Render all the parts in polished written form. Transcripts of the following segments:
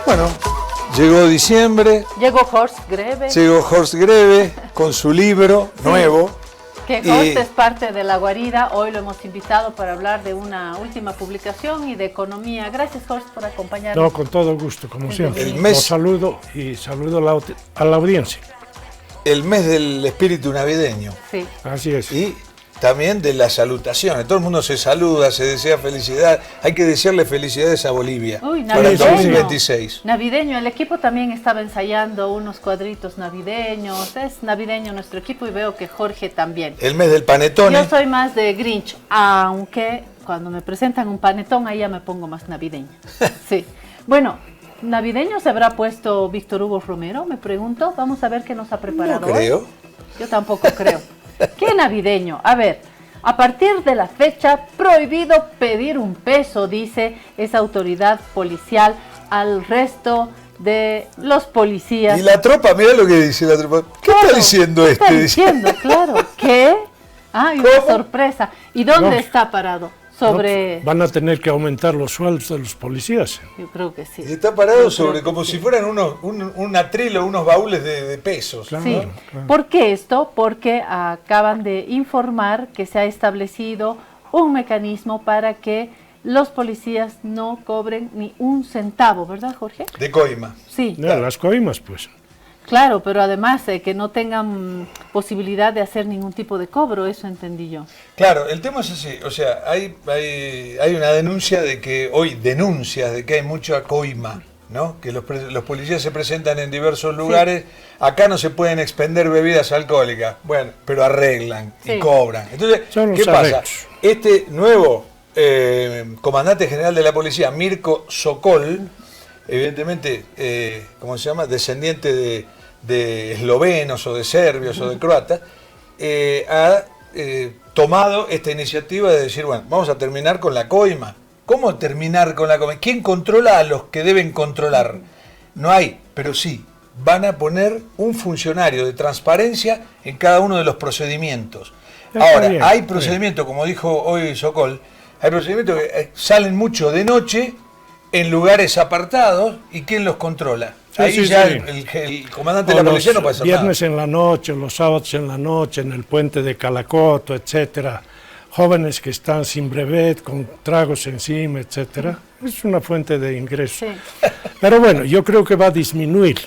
Bueno, llegó diciembre. Llegó Horst Greve. Llegó Horst Greve con su libro nuevo. Que Horst es parte de La Guarida. Hoy lo hemos invitado para hablar de una última publicación y de economía. Gracias, Horst, por acompañarnos. No, con todo gusto, como siempre. Los saludo y saludo a la audiencia. El mes del espíritu navideño. Sí. Así es. Y también de las salutaciones. Todo el mundo se saluda, se desea felicidad. Hay que desearle felicidades a Bolivia. Uy, para el navideño. 2026. Navideño. El equipo también estaba ensayando unos cuadritos navideños. Es navideño nuestro equipo y veo que Jorge también. El mes del panetone. Yo soy más de Grinch, aunque cuando me presentan un panetón ahí ya me pongo más navideña. Sí. Bueno, ¿navideño se habrá puesto Víctor Hugo Romero? Me pregunto. Vamos a ver qué nos ha preparado. No creo. Hoy. Yo tampoco creo. ¿Qué navideño? A ver, a partir de la fecha, prohibido pedir un peso, dice esa autoridad policial al resto de los policías. Y la tropa, mira lo que dice la tropa. ¿Qué Claro, está diciendo ¿qué este? está diciendo? Claro. ¿Qué? Ah, y una sorpresa. ¿Y dónde No. está parado? Sobre... Van a tener que aumentar los sueldos de los policías. Yo creo que sí. Y está parado Yo sobre creo que como sí. si fueran un atril o unos baúles de pesos. Claro. Sí. claro. ¿Por qué esto? Porque acaban de informar que se ha establecido un mecanismo para que los policías no cobren ni un centavo, ¿verdad, Jorge? De coima. Sí, Las coimas, pues. claro, pero además que no tengan posibilidad de hacer ningún tipo de cobro, eso entendí yo. Claro, el tema es así, o sea, hay una denuncia de que, denuncias de que hay mucha coima, ¿no? Que los policías se presentan en diversos lugares, acá no se pueden expender bebidas alcohólicas, bueno, pero arreglan y Sí. cobran. Entonces, Son los ¿qué pasa? arreglos. Este nuevo comandante general de la policía, Mirko Sokol, evidentemente, ¿cómo se llama? Descendiente de eslovenos o de serbios o de croatas, ha tomado esta iniciativa de decir, bueno, vamos a terminar con la coima. ¿Cómo terminar con la coima? ¿Quién controla a los que deben controlar? No hay, pero sí, van a poner un funcionario de transparencia en cada uno de los procedimientos. Está Ahora, bien, hay está procedimientos, como dijo hoy Sokol, hay procedimientos que salen mucho de noche en lugares apartados, y ¿quién los controla? Sí, Ahí sí, ya sí. el comandante de la policía no puede hacer viernes nada. en la noche, los sábados en la noche, en el puente de Calacoto, etcétera. Jóvenes que están sin brevet, con tragos encima, etcétera. Es una fuente de ingreso. Sí. Pero bueno, yo creo que va a disminuir,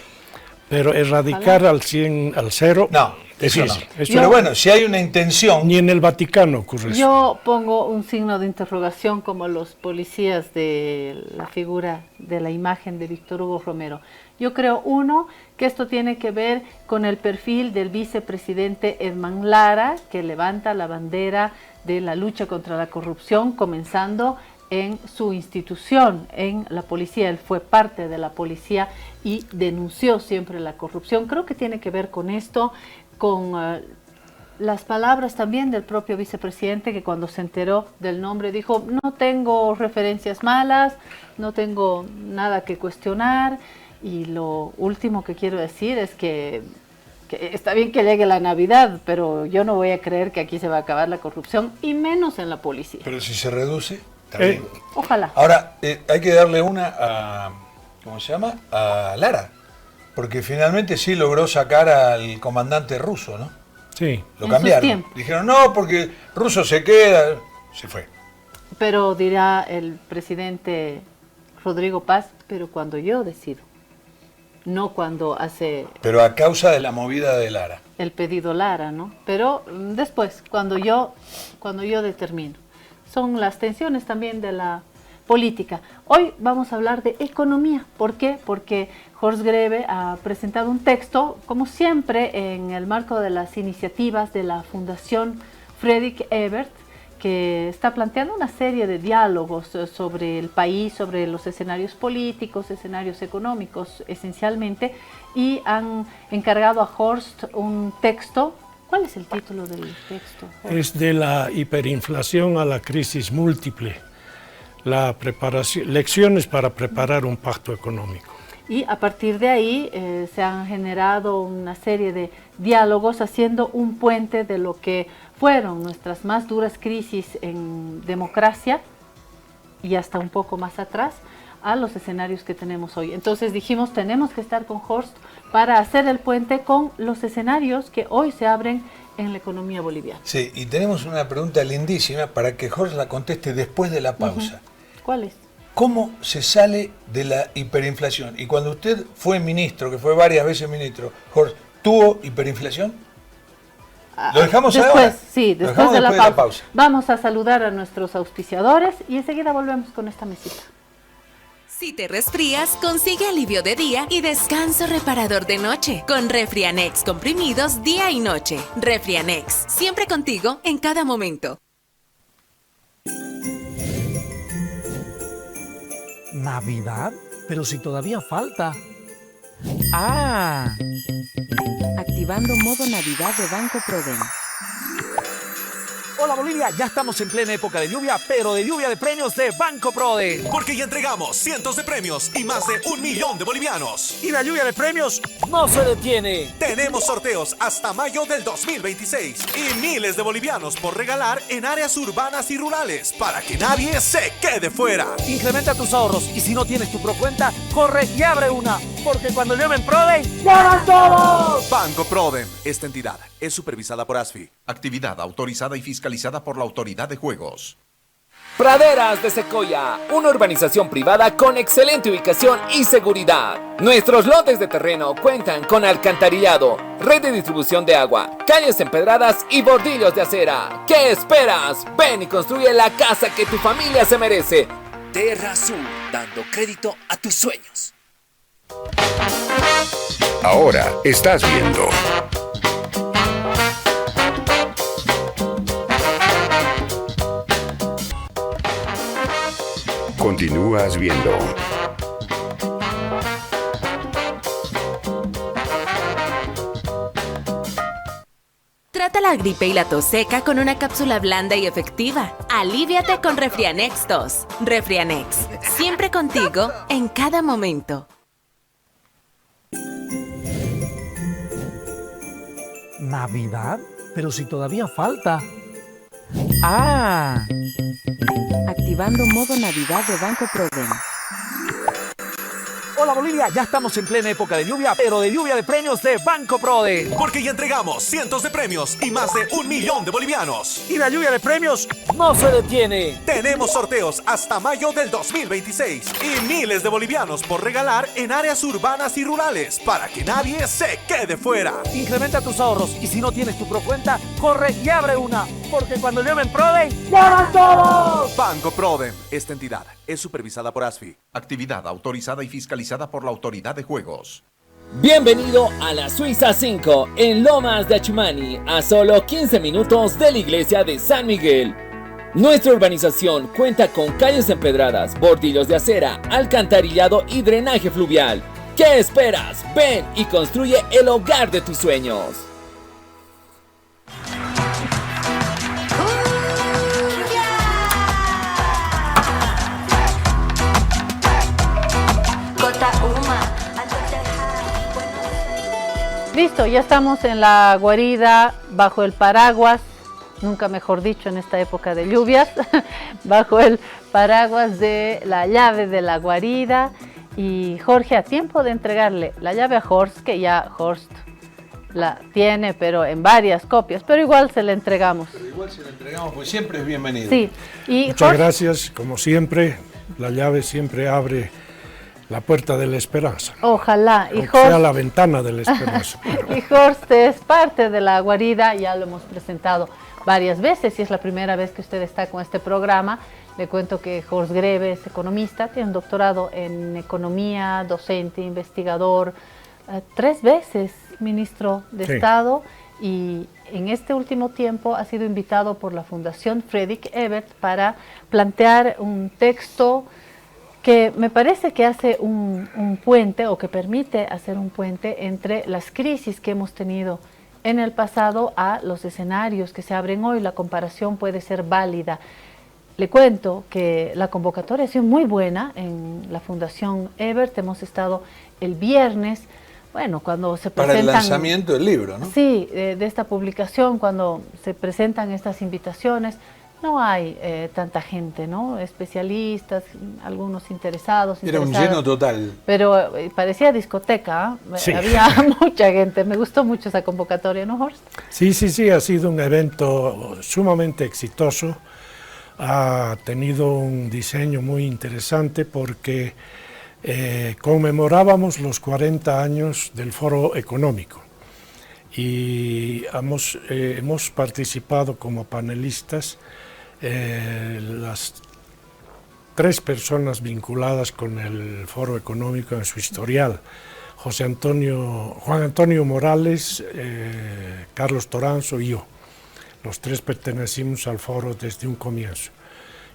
pero erradicar al 100, al cero, No, eso no. difícil. Eso Pero bueno, si hay una intención, ni en el Vaticano ocurre eso. Yo pongo un signo de interrogación como los policías de la figura de la imagen de Víctor Hugo Romero. Yo creo, uno, que esto tiene que ver con el perfil del vicepresidente Edman Lara, que levanta la bandera de la lucha contra la corrupción, comenzando en su institución, en la policía. Él fue parte de la policía y denunció siempre la corrupción. Creo que tiene que ver con esto, con las palabras también del propio vicepresidente, que cuando se enteró del nombre dijo, no tengo referencias malas, no tengo nada que cuestionar. Y lo último que quiero decir es que está bien que llegue la Navidad, pero yo no voy a creer que aquí se va a acabar la corrupción, y menos en la policía. pero si se reduce, está bien. Ojalá. Ahora, hay que darle una a, ¿cómo se llama? A Lara, porque finalmente sí logró sacar al comandante ruso, ¿no? Sí. Lo En sus cambiaron. tiempos. Dijeron, no, porque ruso se queda, se fue. Pero dirá el presidente Rodrigo Paz, pero cuando yo decido. no cuando hace Pero a causa de la movida de Lara. el pedido Lara, ¿no? Pero después, cuando yo determino. Son las tensiones también de la política. Hoy vamos a hablar de economía. ¿Por qué? Porque Horst Greve ha presentado un texto, como siempre, en el marco de las iniciativas de la Fundación Friedrich Ebert, que está planteando una serie de diálogos sobre el país, sobre los escenarios políticos, escenarios económicos esencialmente, y han encargado a Horst un texto. ¿Cuál es el título del texto, Horst? Es de la hiperinflación a la crisis múltiple, lecciones para preparar un pacto económico. Y a partir de ahí se han generado una serie de diálogos haciendo un puente de lo que fueron nuestras más duras crisis en democracia y hasta un poco más atrás a los escenarios que tenemos hoy. Entonces dijimos, tenemos que estar con Horst para hacer el puente con los escenarios que hoy se abren en la economía boliviana. Sí, y tenemos una pregunta lindísima para que Horst la conteste después de la pausa. ¿Cuál es? ¿Cómo se sale de la hiperinflación? Y cuando usted fue ministro, que fue varias veces ministro, Horst, ¿tuvo hiperinflación? Lo dejamos después, ahora. sí, después de la pausa. Vamos a saludar a nuestros auspiciadores y enseguida volvemos con esta mesita. Si te resfrías, consigue alivio de día y descanso reparador de noche con Refrianex comprimidos día y noche. Refrianex, siempre contigo en cada momento. ¿Navidad? Pero si todavía falta. Activando modo Navidad de Banco Proden. Hola Bolivia, ya estamos en plena época de lluvia, pero de lluvia de premios de Banco Prode. Porque ya entregamos cientos de premios y más de 1 millón de bolivianos. Y la lluvia de premios no se detiene. Tenemos sorteos hasta mayo del 2026 y miles de bolivianos por regalar en áreas urbanas y rurales para que nadie se quede fuera. Incrementa tus ahorros y si no tienes tu procuenta, corre y abre una. Porque cuando llueven Prode, ¡llevan todos! Banco Prodem. Esta entidad es supervisada por ASFI. Actividad autorizada y fiscalizada por la Autoridad de Juegos. Praderas de Secoya, una urbanización privada con excelente ubicación y seguridad. Nuestros lotes de terreno cuentan con alcantarillado, red de distribución de agua, calles empedradas y bordillos de acera. ¿Qué esperas? Ven y construye la casa que tu familia se merece. Terra Sur, dando crédito a tus sueños. Ahora estás viendo. Continúas viendo. Trata la gripe y la tos seca con una cápsula blanda y efectiva. Alivíate con Refrianex 2. Refrianex, siempre contigo en cada momento. ¿Navidad? Pero si todavía falta. Activando modo Navidad de Banco Proden. Hola Bolivia, ya estamos en plena época de lluvia, pero de lluvia de premios de Banco Prode. Porque ya entregamos cientos de premios y más de 1 millón de bolivianos. Y la lluvia de premios no se detiene. Tenemos sorteos hasta mayo del 2026 y miles de bolivianos por regalar en áreas urbanas y rurales para que nadie se quede fuera. Incrementa tus ahorros y si no tienes tu procuenta, corre y abre una. Porque cuando llueven Prode, ¡llevan todos! Banco Prodem. Esta entidad es supervisada por ASFI. Actividad autorizada y fiscalizada por la Autoridad de Juegos. Bienvenido a la Suiza 5 en Lomas de Achumani, a solo 15 minutos de la iglesia de San Miguel. Nuestra urbanización cuenta con calles empedradas, bordillos de acera, alcantarillado y drenaje fluvial. ¿Qué esperas? Ven y construye el hogar de tus sueños. Listo, ya estamos en la guarida, bajo el paraguas, nunca mejor dicho en esta época de lluvias, bajo el paraguas de la llave de la guarida. Y Jorge, a tiempo de entregarle la llave a Horst, que ya Horst la tiene, pero en varias copias, pero igual se la entregamos. Pero igual se la entregamos, pues siempre es bienvenido. Sí. Y Muchas Horst, gracias, como siempre, la llave siempre abre la puerta de la esperanza. Ojalá. Y O sea, la ventana de la esperanza. Pero... Y Horst es parte de la guarida, ya lo hemos presentado varias veces y es la primera vez que usted está con este programa. Le cuento que Horst Greve es economista, tiene un doctorado en economía, docente, investigador, 3 veces ministro de Estado, y en este último tiempo ha sido invitado por la Fundación Friedrich Ebert para plantear un texto que me parece que hace un puente, o que permite hacer un puente entre las crisis que hemos tenido en el pasado a los escenarios que se abren hoy. La comparación puede ser válida. Le cuento que la convocatoria ha sido muy buena en la Fundación Ebert. Hemos estado el viernes, bueno, cuando se presentan... Para el lanzamiento del libro, ¿no? Sí, de esta publicación, cuando se presentan estas invitaciones, no hay tanta gente, ¿no? Especialistas, algunos interesados. Era un lleno total. Pero parecía discoteca, ¿eh? Sí. Había mucha gente. Me gustó mucho esa convocatoria, ¿no, Horst? Sí, ha sido un evento sumamente exitoso. Ha tenido un diseño muy interesante porque conmemorábamos los 40 años del Foro Económico y hemos participado como panelistas las 3 personas vinculadas con el Foro Económico en su historial: Juan Antonio Morales, Carlos Toranzo y yo. Los 3 pertenecimos al foro desde un comienzo.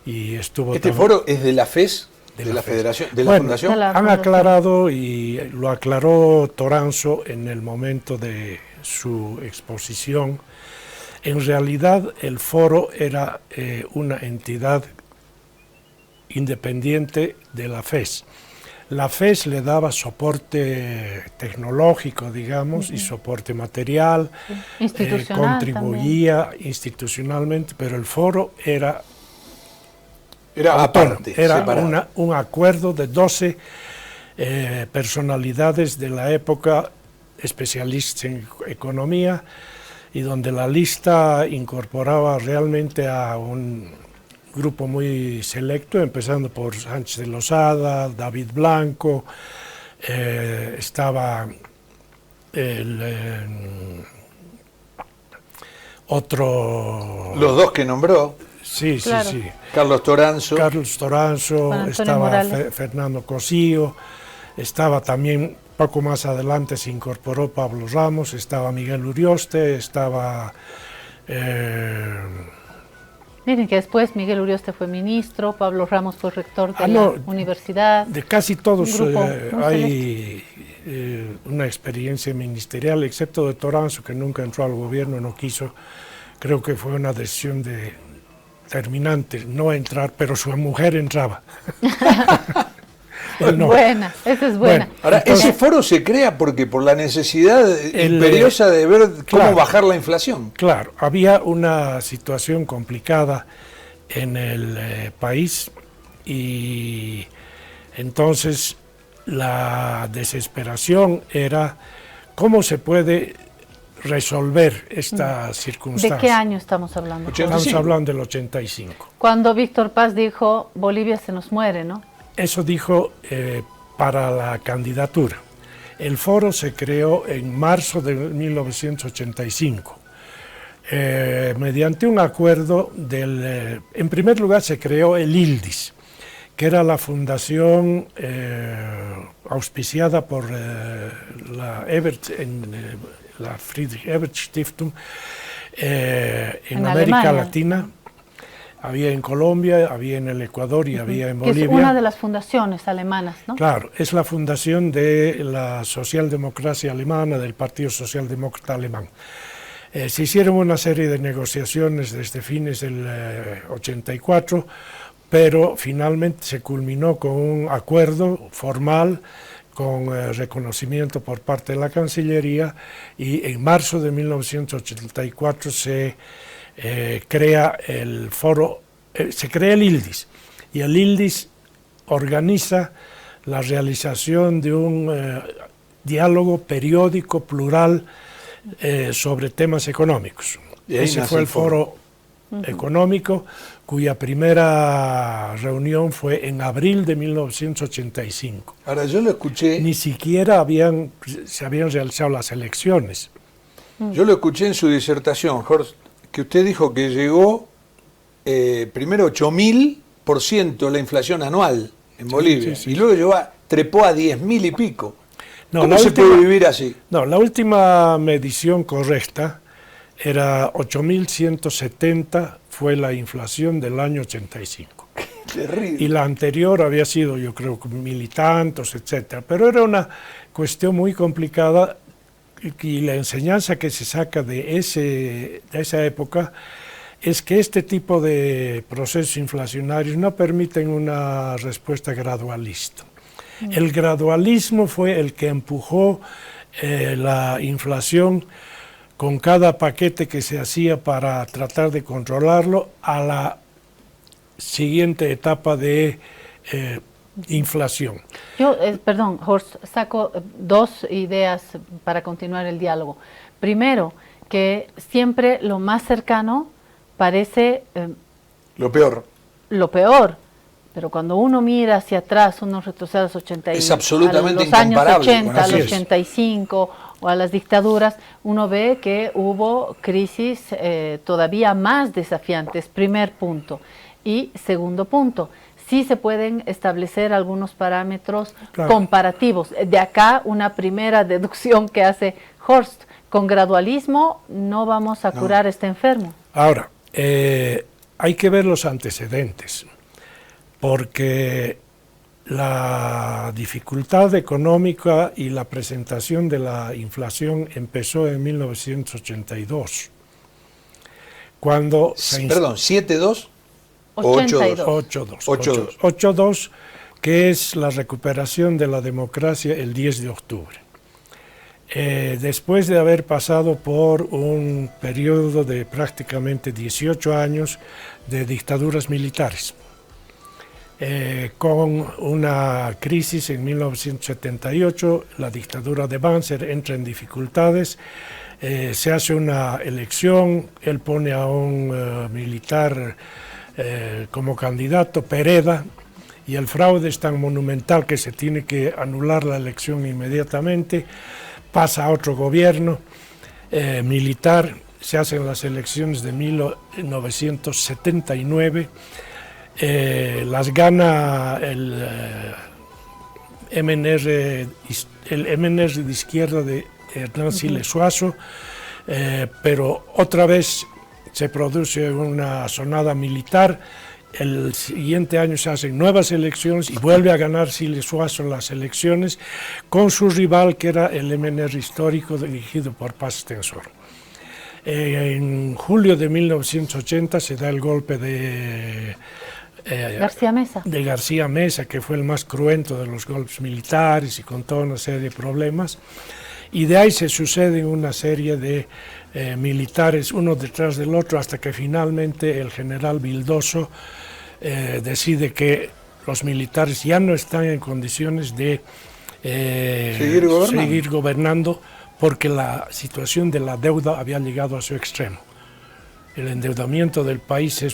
Y estuvo ¿Este foro es de la FES? ¿De la Federación? ¿De la Fundación? Han aclarado, y lo aclaró Toranzo en el momento de su exposición. En realidad el foro era una entidad independiente de la FES. La FES le daba soporte tecnológico, digamos, y soporte material, contribuía también institucionalmente, pero el foro era aparte, era separado. un acuerdo de 12 personalidades de la época, especialistas en economía, y donde la lista incorporaba realmente a un grupo muy selecto, empezando por Sánchez de Lozada, David Blanco, estaba otro... Los 2 que nombró. Sí. Carlos Toranzo, estaba Fernando Cosío, estaba también, poco más adelante se incorporó Pablo Ramos, estaba Miguel Urioste, estaba... Miren que después Miguel Urioste fue ministro, Pablo Ramos fue rector de la universidad. De casi todos hay una experiencia ministerial, excepto de Toranzo, que nunca entró al gobierno, no quiso. Creo que fue una decisión determinante no entrar, pero su mujer entraba. No. Buena, esa es buena. Bueno, ahora, entonces, ese foro se crea porque por la necesidad imperiosa de ver cómo bajar la inflación. Claro, había una situación complicada en el país y entonces la desesperación era cómo se puede resolver esta circunstancia. ¿De qué año estamos hablando? 85. Estamos hablando del 85. Cuando Víctor Paz dijo, Bolivia se nos muere, ¿no? Eso dijo para la candidatura. El foro se creó en marzo de 1985, mediante un acuerdo en primer lugar se creó el ILDIS, que era la fundación auspiciada por la la Friedrich Ebert Stiftung en América Alemania. Latina. Había en Colombia, había en el Ecuador y había en Bolivia. Es una de las fundaciones alemanas, ¿no? Claro, es la fundación de la socialdemocracia alemana, del Partido Socialdemócrata Alemán. Se hicieron una serie de negociaciones desde fines del 84, pero finalmente se culminó con un acuerdo formal con reconocimiento por parte de la Cancillería, y en marzo de 1984 se crea el foro, se crea el ILDIS, y el ILDIS organiza la realización de un diálogo periódico plural sobre temas económicos. Ese fue el foro económico, cuya primera reunión fue en abril de 1985. Ahora, yo lo escuché... Ni siquiera se habían realizado las elecciones. Yo lo escuché en su disertación, Horst, que usted dijo que llegó primero 8.000% la inflación anual en Bolivia, y luego trepó a 10.000 y pico. No, ¿Cómo se puede vivir así? No, la última medición correcta era 8.170, fue la inflación del año 85. Terrible. Y la anterior había sido, yo creo, 1.000 y tantos, etcétera. Pero era una cuestión muy complicada, y la enseñanza que se saca de esa época es que este tipo de procesos inflacionarios no permiten una respuesta gradualista. El gradualismo fue el que empujó la inflación con cada paquete que se hacía para tratar de controlarlo a la siguiente etapa de inflación. Yo, perdón, Horst, saco dos ideas para continuar el diálogo. Primero, que siempre lo más cercano parece lo peor. Lo peor, pero cuando uno mira hacia atrás, uno retrocede a los 80 es absolutamente a los años 80, a los es. 85 o a las dictaduras, uno ve que hubo crisis todavía más desafiantes, primer punto. Y segundo punto, sí se pueden establecer algunos parámetros comparativos. De acá una primera deducción que hace Horst, con gradualismo no vamos a curar a este enfermo. Ahora, hay que ver los antecedentes, porque la dificultad económica y la presentación de la inflación empezó en 1982, cuando... Perdón, ¿7,2? 8,2, que es la recuperación de la democracia el 10 de octubre. Después de haber pasado por un periodo de prácticamente 18 años de dictaduras militares, con una crisis en 1978, la dictadura de Banzer entra en dificultades, se hace una elección, él pone a un militar como candidato, Pereda, y el fraude es tan monumental que se tiene que anular la elección inmediatamente, pasa a otro gobierno militar, se hacen las elecciones de 1979, las gana el MNR de izquierda de Hernán Siles Suazo, pero otra vez se produce una sonada militar, el siguiente año se hacen nuevas elecciones y vuelve a ganar Siles Suazo las elecciones con su rival, que era el MNR histórico dirigido por Paz Tensor. En julio de 1980 se da el golpe de García Mesa, que fue el más cruento de los golpes militares y con toda una serie de problemas, y de ahí se suceden una serie de militares uno detrás del otro hasta que finalmente el general Vildoso decide que los militares ya no están en condiciones de seguir gobernando porque la situación de la deuda había llegado a su extremo. El endeudamiento del país se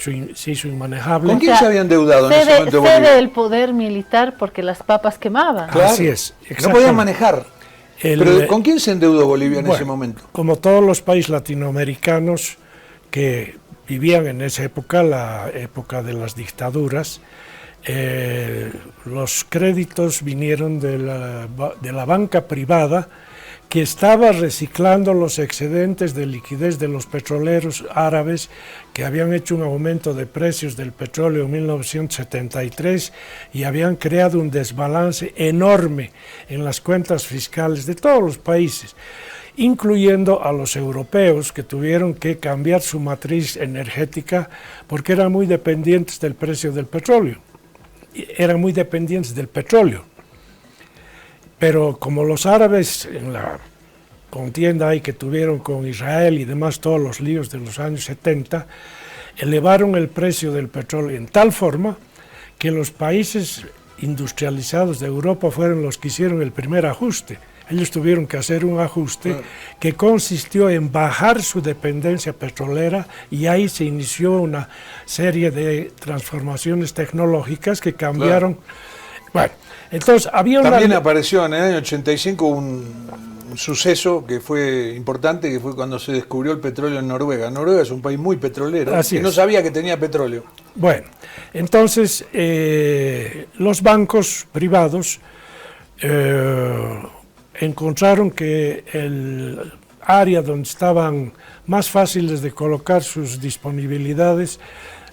hizo inmanejable. ¿Con quién se había endeudado en ese momento? Cede el poder militar porque las papas quemaban. Claro, así es. No podían manejar. ¿Pero con quién se endeudó Bolivia en ese momento? Como todos los países latinoamericanos que vivían en esa época, la época de las dictaduras, los créditos vinieron de la banca privada, que estaba reciclando los excedentes de liquidez de los petroleros árabes que habían hecho un aumento de precios del petróleo en 1973 y habían creado un desbalance enorme en las cuentas fiscales de todos los países, incluyendo a los europeos, que tuvieron que cambiar su matriz energética porque eran muy dependientes del precio del petróleo. Eran muy dependientes del petróleo. Pero como los árabes en la contienda ahí que tuvieron con Israel y demás, todos los líos de los años 70, elevaron el precio del petróleo en tal forma que los países industrializados de Europa fueron los que hicieron el primer ajuste. ellos tuvieron que hacer un ajuste que consistió en bajar su dependencia petrolera, y ahí se inició una serie de transformaciones tecnológicas que cambiaron. Bueno, entonces había una... También apareció en el año 85 un suceso que fue importante, que fue cuando se descubrió el petróleo en Noruega. Noruega es un país muy petrolero, y no sabía que tenía petróleo. Bueno, entonces los bancos privados encontraron que el área donde estaban más fáciles de colocar sus disponibilidades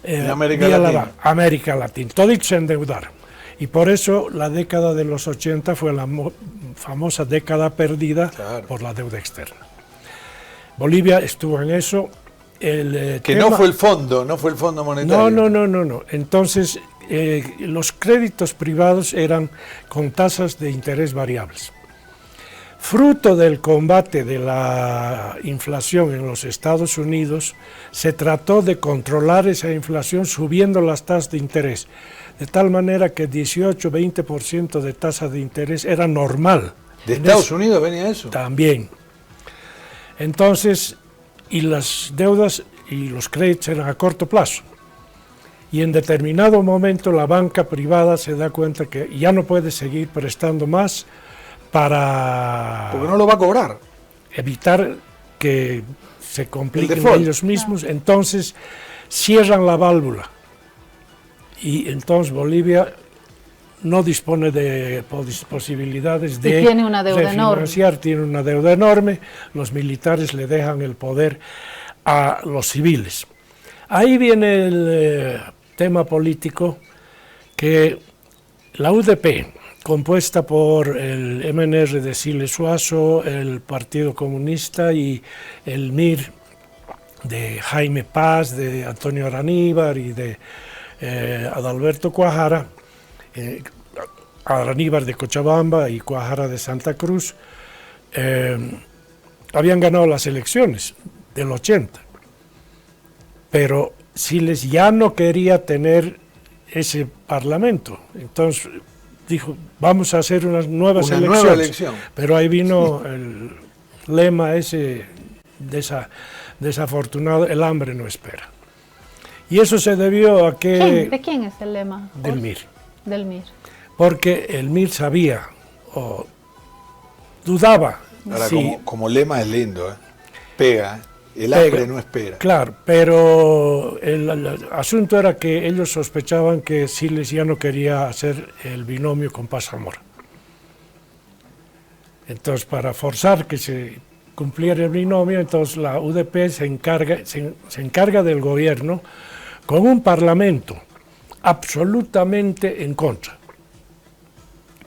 en América Latina. América Latina. Toditos se endeudaron. Y por eso la década de los 80 fue la famosa década perdida por la deuda externa. Bolivia estuvo en eso. No fue el fondo monetario. No. Entonces, los créditos privados eran con tasas de interés variables. Fruto del combate de la inflación en los Estados Unidos, se trató de controlar esa inflación subiendo las tasas de interés, de tal manera que 18-20% de tasa de interés era normal. ¿De Estados Unidos venía eso? También. Entonces, y las deudas y los créditos eran a corto plazo. Y en determinado momento la banca privada se da cuenta que ya no puede seguir prestando más para... Porque no lo va a cobrar. Evitar que se compliquen ellos mismos. Entonces cierran la válvula. Y entonces Bolivia no dispone de posibilidades de tiene una deuda refinanciar, tiene una deuda enorme, los militares le dejan el poder a los civiles. Ahí viene el tema político, que la UDP, compuesta por el MNR de Siles Suazo, el Partido Comunista y el MIR de Jaime Paz, de Antonio Araníbar y de Adalberto Cuajara, Araníbar de Cochabamba y Cuajara de Santa Cruz, habían ganado las elecciones del 80, pero Siles ya no quería tener ese parlamento, entonces dijo, vamos a hacer unas nuevas elecciones. Nueva elección. Pero ahí vino el lema ese desafortunado, el hambre no espera. Y eso se debió a que... ¿De quién es el lema? Del MIR. Del MIR. Porque el MIR sabía o dudaba. Ahora, como lema es lindo, pega, el hambre no espera. Claro, pero el asunto era que ellos sospechaban que Siles ya no quería hacer el binomio con Paz Zamora. Entonces, para forzar que se cumpliera el binomio, entonces la UDP se encarga del gobierno con un parlamento absolutamente en contra.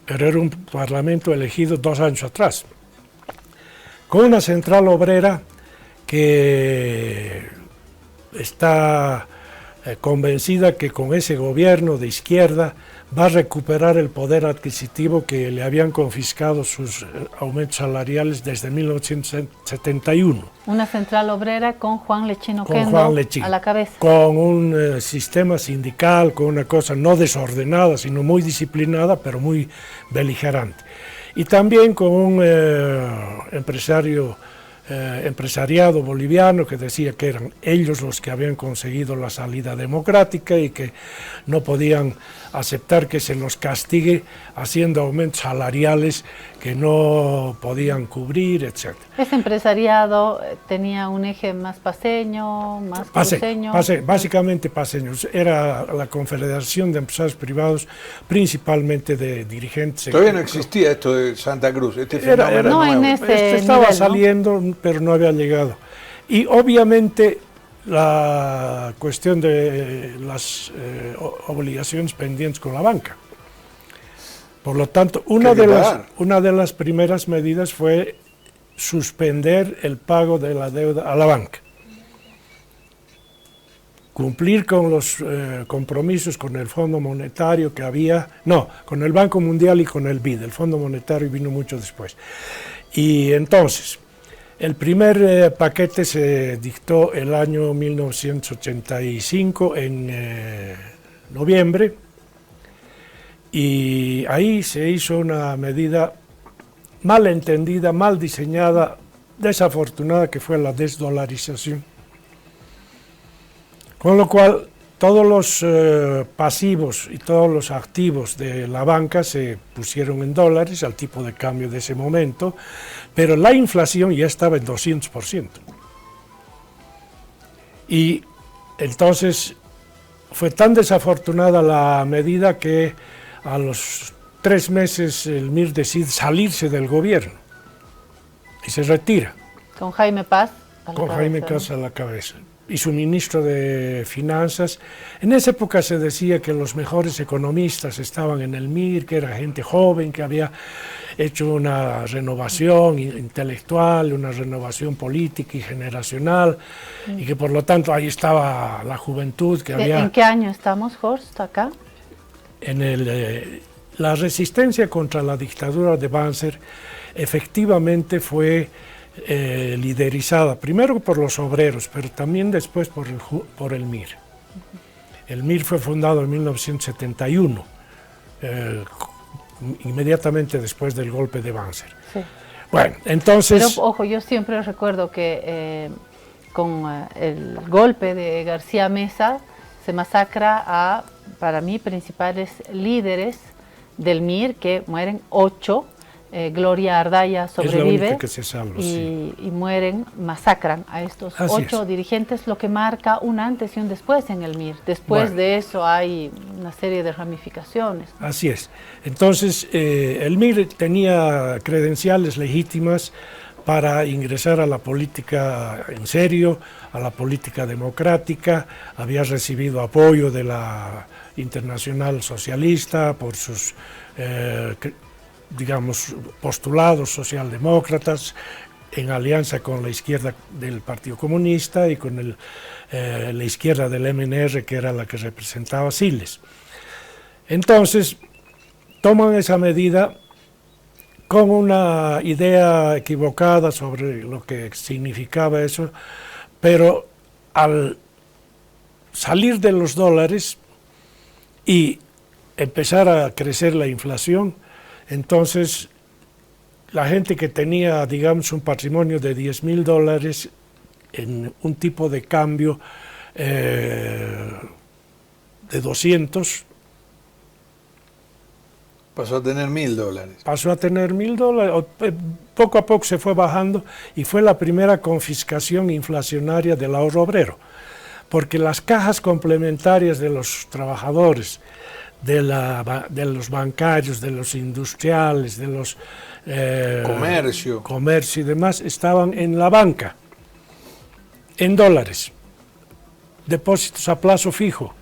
Pero era un parlamento elegido 2 años atrás, con una central obrera que está convencida que con ese gobierno de izquierda va a recuperar el poder adquisitivo que le habían confiscado sus aumentos salariales desde 1971. Una central obrera con Juan Lechín Oquendo a la cabeza. Con un sistema sindical, con una cosa no desordenada, sino muy disciplinada, pero muy beligerante. Y también con un empresariado boliviano que decía que eran ellos los que habían conseguido la salida democrática y que no podían aceptar que se los castigue haciendo aumentos salariales que no podían cubrir, etc. Ese empresariado tenía un eje más paceño, más cruceño. Básicamente paceños. Era la Confederación de Empresarios Privados, principalmente de dirigentes. Todavía no existía esto de Santa Cruz, no en ese estaba nivel, saliendo, ¿no? Pero no había llegado. Y obviamente la cuestión de las obligaciones pendientes con la banca. Por lo tanto, una de las primeras medidas fue suspender el pago de la deuda a la banca. Cumplir con los compromisos con el Fondo Monetario que había, con el Banco Mundial y con el BID, el Fondo Monetario vino mucho después. Y entonces, el primer paquete se dictó el año 1985, en noviembre, y ahí se hizo una medida mal entendida, mal diseñada, desafortunada que fue la desdolarización. Con lo cual, todos los pasivos y todos los activos de la banca se pusieron en dólares al tipo de cambio de ese momento, pero la inflación ya estaba en 200%. Y entonces fue tan desafortunada la medida que a los 3 meses el MIR decide salirse del gobierno y se retira. Con Jaime Paz a la Con cabeza, Jaime ¿no? Paz a la cabeza. Y su ministro de Finanzas. En esa época se decía que los mejores economistas estaban en el MIR, que era gente joven, que había hecho una renovación intelectual, una renovación política y generacional, y que por lo tanto ahí estaba la juventud que había... ¿En qué año estamos, Horst, acá? En la resistencia contra la dictadura de Banzer efectivamente fue liderizada primero por los obreros, pero también después por el MIR. El MIR fue fundado en 1971, inmediatamente después del golpe de Banzer. Sí. Bueno, entonces... Pero, ojo, yo siempre recuerdo que con el golpe de García Meza se masacra a, para mí, principales líderes del MIR, que mueren 8. Gloria Ardaya sobrevive que se salva, y mueren, masacran a estos Así 8 dirigentes, lo que marca un antes y un después en el MIR. Después de eso hay una serie de ramificaciones. Así es. Entonces, el MIR tenía credenciales legítimas para ingresar a la política en serio, a la política democrática, había recibido apoyo de la Internacional Socialista por sus digamos, postulados socialdemócratas, en alianza con la izquierda del Partido Comunista y con la izquierda del MNR, que era la que representaba Siles. Entonces, toman esa medida con una idea equivocada sobre lo que significaba eso, pero al salir de los dólares y empezar a crecer la inflación, entonces la gente que tenía, digamos, un patrimonio de $10,000 en un tipo de cambio de 200, pasó a tener $1,000. Pasó a tener $1,000, poco a poco se fue bajando y fue la primera confiscación inflacionaria del ahorro obrero, porque las cajas complementarias de los trabajadores, de los bancarios, de los industriales, de los comercio y demás, estaban en la banca, en dólares, depósitos a plazo fijo.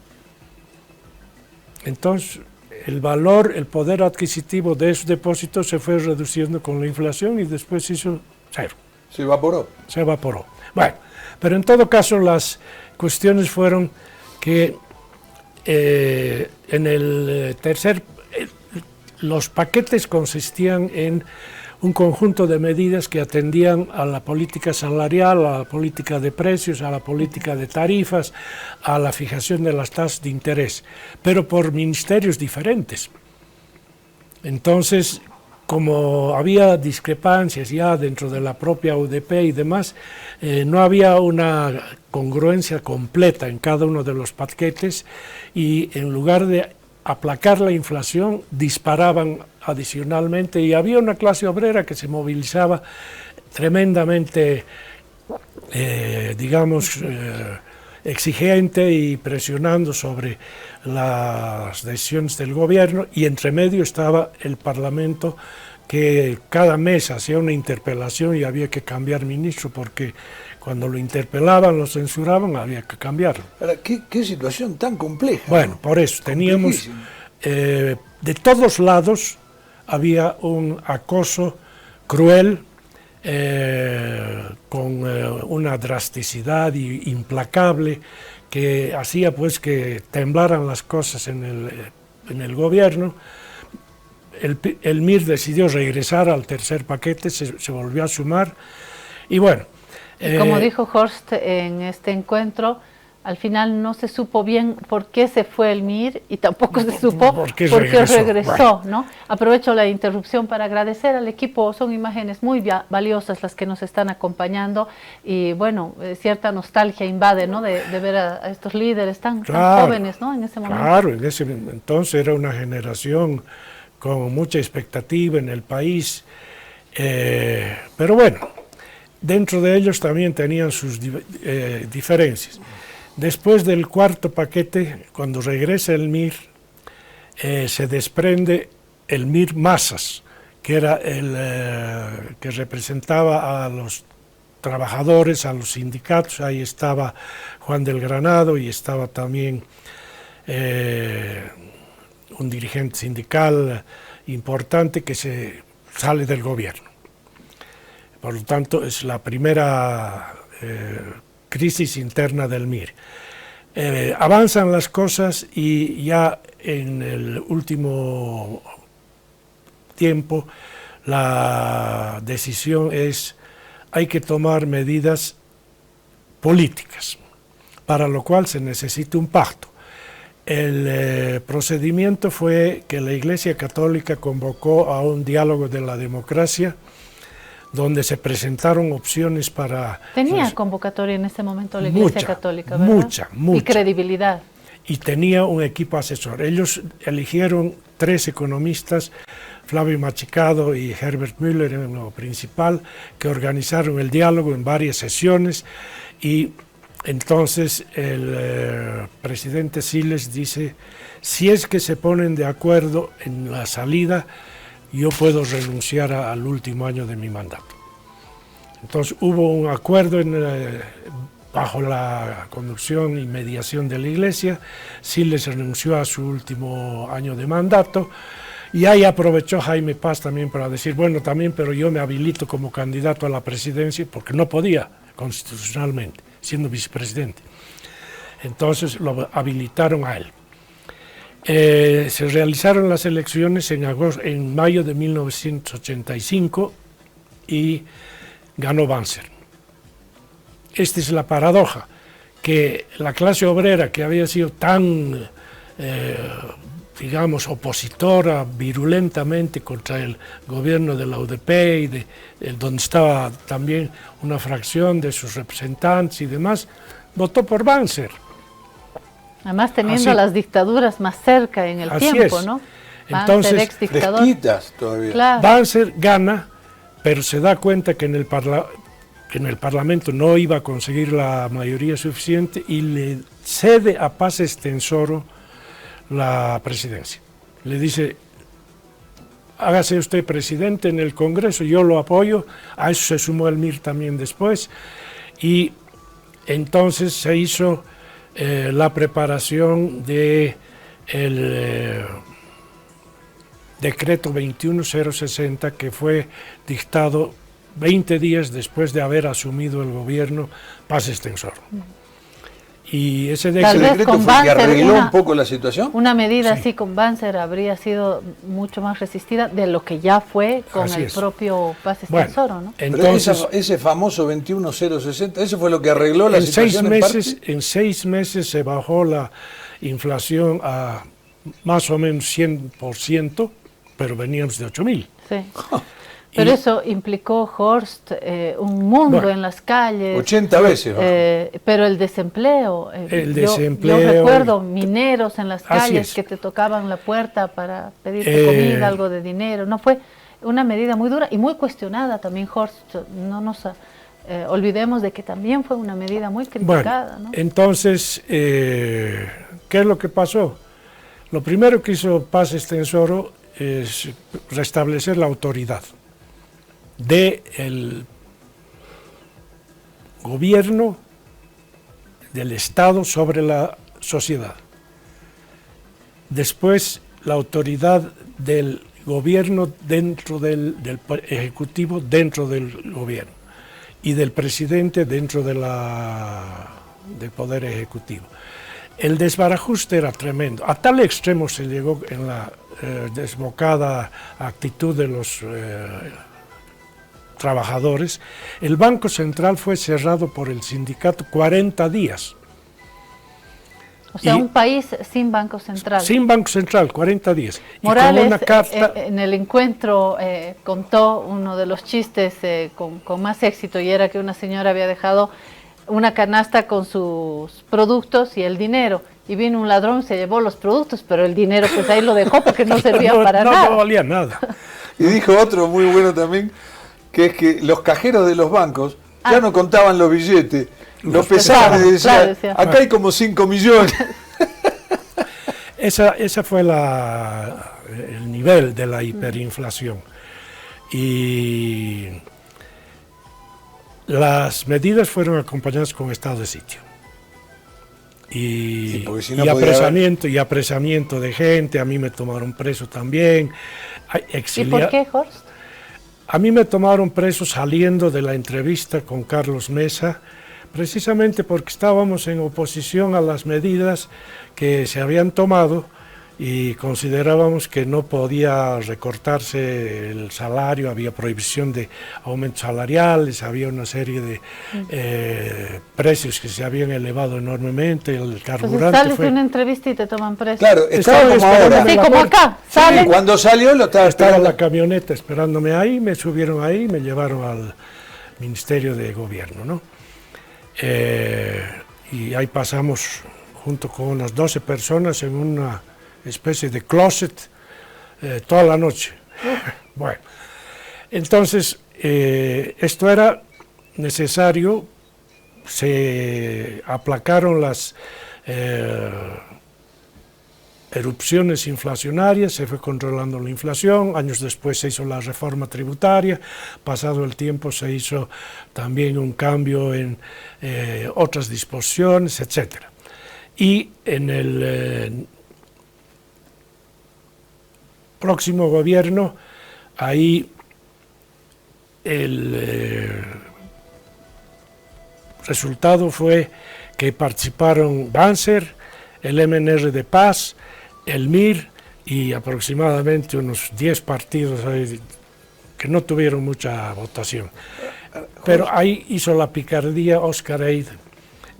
Entonces, el valor, el poder adquisitivo de esos depósitos se fue reduciendo con la inflación y después hizo cero. Se evaporó. Se evaporó. Bueno, pero en todo caso las cuestiones fueron que en el los paquetes consistían en un conjunto de medidas que atendían a la política salarial, a la política de precios, a la política de tarifas, a la fijación de las tasas de interés, pero por ministerios diferentes. Entonces, como había discrepancias ya dentro de la propia UDP y demás, no había una congruencia completa en cada uno de los paquetes y en lugar de aplacar la inflación, disparaban adicionalmente y había una clase obrera que se movilizaba tremendamente, digamos, exigente y presionando sobre las decisiones del gobierno, y entre medio estaba el Parlamento, que cada mes hacía una interpelación y había que cambiar ministro, porque cuando lo interpelaban, lo censuraban, había que cambiarlo. ¿Qué situación tan compleja? Bueno, por eso teníamos, de todos lados había un acoso cruel, con una drasticidad implacable que hacía pues que temblaran las cosas en el gobierno. El MIR decidió regresar al tercer paquete, se volvió a sumar y bueno. Como dijo Horst en este encuentro, Al final no se supo bien por qué se fue el MIR y tampoco se supo por qué regresó. Bueno, ¿no? Aprovecho la interrupción para agradecer al equipo, son imágenes muy valiosas las que nos están acompañando y bueno, cierta nostalgia invade, ¿no? De ver a estos líderes tan jóvenes, ¿no? En ese momento. Claro, en ese entonces era una generación con mucha expectativa en el país, pero bueno, dentro de ellos también tenían sus diferencias. Después del cuarto paquete, cuando regresa el MIR, se desprende el MIR Masas, que era el que representaba a los trabajadores, a los sindicatos. Ahí estaba Juan del Granado y estaba también un dirigente sindical importante que se sale del gobierno. Por lo tanto, es la primera crisis interna del MIR. Avanzan las cosas y ya en el último tiempo la decisión es: hay que tomar medidas políticas, para lo cual se necesita un pacto. El procedimiento fue que la Iglesia Católica convocó a un diálogo de la democracia, donde se presentaron opciones para... Tenía convocatoria en ese momento la Iglesia Católica, ¿verdad? Mucha. Y credibilidad. Y tenía un equipo asesor. Ellos eligieron 3 economistas, Flavio Machicado y Herbert Müller en lo principal, que organizaron el diálogo en varias sesiones, y entonces el presidente Siles dice: si es que se ponen de acuerdo en la salida, yo puedo renunciar al último año de mi mandato. Entonces hubo un acuerdo bajo la conducción y mediación de la Iglesia. Siles renunció a su último año de mandato, y ahí aprovechó Jaime Paz también para decir: bueno, también, pero yo me habilito como candidato a la presidencia, porque no podía constitucionalmente, siendo vicepresidente. Entonces lo habilitaron a él. Se realizaron las elecciones en mayo de 1985 y ganó Banzer. Esta es la paradoja, que la clase obrera, que había sido tan, digamos, opositora virulentamente contra el gobierno de la UDP y donde estaba también una fracción de sus representantes y demás, votó por Banzer. Además teniendo las dictaduras más cerca en el tiempo, ¿no? Entonces, ex-dictador. Todavía. Claro. Banzer gana, pero se da cuenta que en el Parlamento no iba a conseguir la mayoría suficiente y le cede a Paz Estenssoro la presidencia. Le dice: hágase usted presidente en el Congreso, yo lo apoyo. A eso se sumó el MIR también después, y entonces se hizo la preparación del decreto 21060, que fue dictado 20 días después de haber asumido el gobierno Paz Estenssoro. Y ese decreto fue que arregló un poco la situación. Una medida así con Banzer habría sido mucho más resistida de lo que ya fue con el propio Paz Estenssoro, ¿no? Entonces, pero ese famoso 21060, ¿eso fue lo que arregló la situación en 6 meses se bajó la inflación a más o menos 100%, pero veníamos de 8.000. Sí. Pero eso implicó, Horst, un mundo en las calles. 80 veces. Pero el desempleo. Yo recuerdo mineros en las calles que te tocaban la puerta para pedirte comida, algo de dinero. No, fue una medida muy dura y muy cuestionada también, Horst. No nos olvidemos de que también fue una medida muy criticada. Bueno, ¿no? Entonces, ¿qué es lo que pasó? Lo primero que hizo Paz Estenssoro es restablecer la autoridad del gobierno del Estado sobre la sociedad. Después, la autoridad del gobierno dentro del ejecutivo dentro del gobierno, y del presidente dentro del poder ejecutivo. El desbarajuste era tremendo. A tal extremo se llegó en la desbocada actitud de los trabajadores. El Banco Central fue cerrado por el sindicato 40 días. O sea, un país sin Banco Central. Sin Banco Central, 40 días. Morales, y con una carta, en el encuentro contó uno de los chistes con más éxito, y era que una señora había dejado una canasta con sus productos y el dinero, y vino un ladrón, se llevó los productos, pero el dinero pues ahí lo dejó porque no servía para nada. No valía nada. Y dijo otro muy bueno también, que es que los cajeros de los bancos ya no contaban los billetes, los pesaban y decían, claro, decía, acá hay como 5 millones. Esa fue el nivel de la hiperinflación. Y las medidas fueron acompañadas con estado de sitio. Y, sí, si no y apresamiento de gente. A mí me tomaron preso también. ¿Y por qué, Horst? A mí me tomaron preso saliendo de la entrevista con Carlos Mesa, precisamente porque estábamos en oposición a las medidas que se habían tomado y considerábamos que no podía recortarse el salario, había prohibición de aumentos salariales, había una serie de precios que se habían elevado enormemente, el carburante. Entonces sales de una entrevista y te toman preso. Claro, estaba como ahora. Sí, como acá. Sí, cuando salió lo estaba en la camioneta esperándome ahí, me subieron ahí y me llevaron al Ministerio de Gobierno, ¿no? Y ahí pasamos junto con unas 12 personas en una especie de closet toda la noche. Bueno, entonces esto era necesario, se aplacaron las erupciones inflacionarias, se fue controlando la inflación, años después se hizo la reforma tributaria, pasado el tiempo se hizo también un cambio en otras disposiciones, etc. Y en el próximo gobierno, ahí el resultado fue que participaron Banzer, el MNR de Paz, el MIR y aproximadamente unos 10 partidos que no tuvieron mucha votación. Pero ahí hizo la picardía Oscar Eid,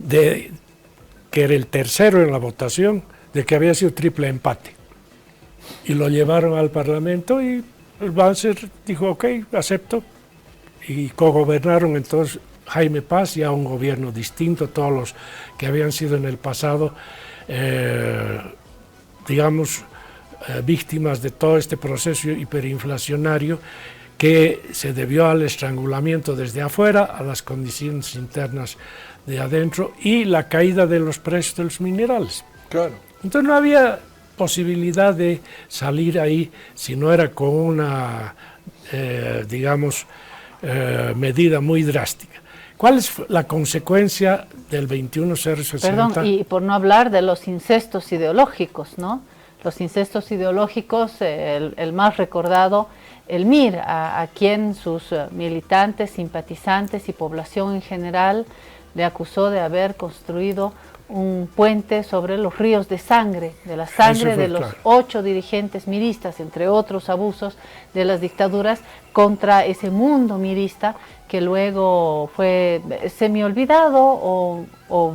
que era el tercero en la votación, de que había sido triple empate. Y lo llevaron al Parlamento y el Banzer dijo, ok, acepto. Y cogobernaron entonces Jaime Paz, ya un gobierno distinto, todos los que habían sido en el pasado, digamos, víctimas de todo este proceso hiperinflacionario que se debió al estrangulamiento desde afuera, a las condiciones internas de adentro y la caída de los precios de los minerales. Claro. Entonces no había posibilidad de salir ahí si no era con una, digamos, medida muy drástica. ¿Cuál es la consecuencia del 21-060? Perdón, y por no hablar de los incestos ideológicos, ¿no? Los incestos ideológicos, el más recordado, el MIR, a quien sus militantes, simpatizantes y población en general le acusó de haber construido un puente sobre los ríos de sangre, de la sangre de los 8 dirigentes miristas, entre otros abusos de las dictaduras, contra ese mundo mirista que luego fue semi-olvidado o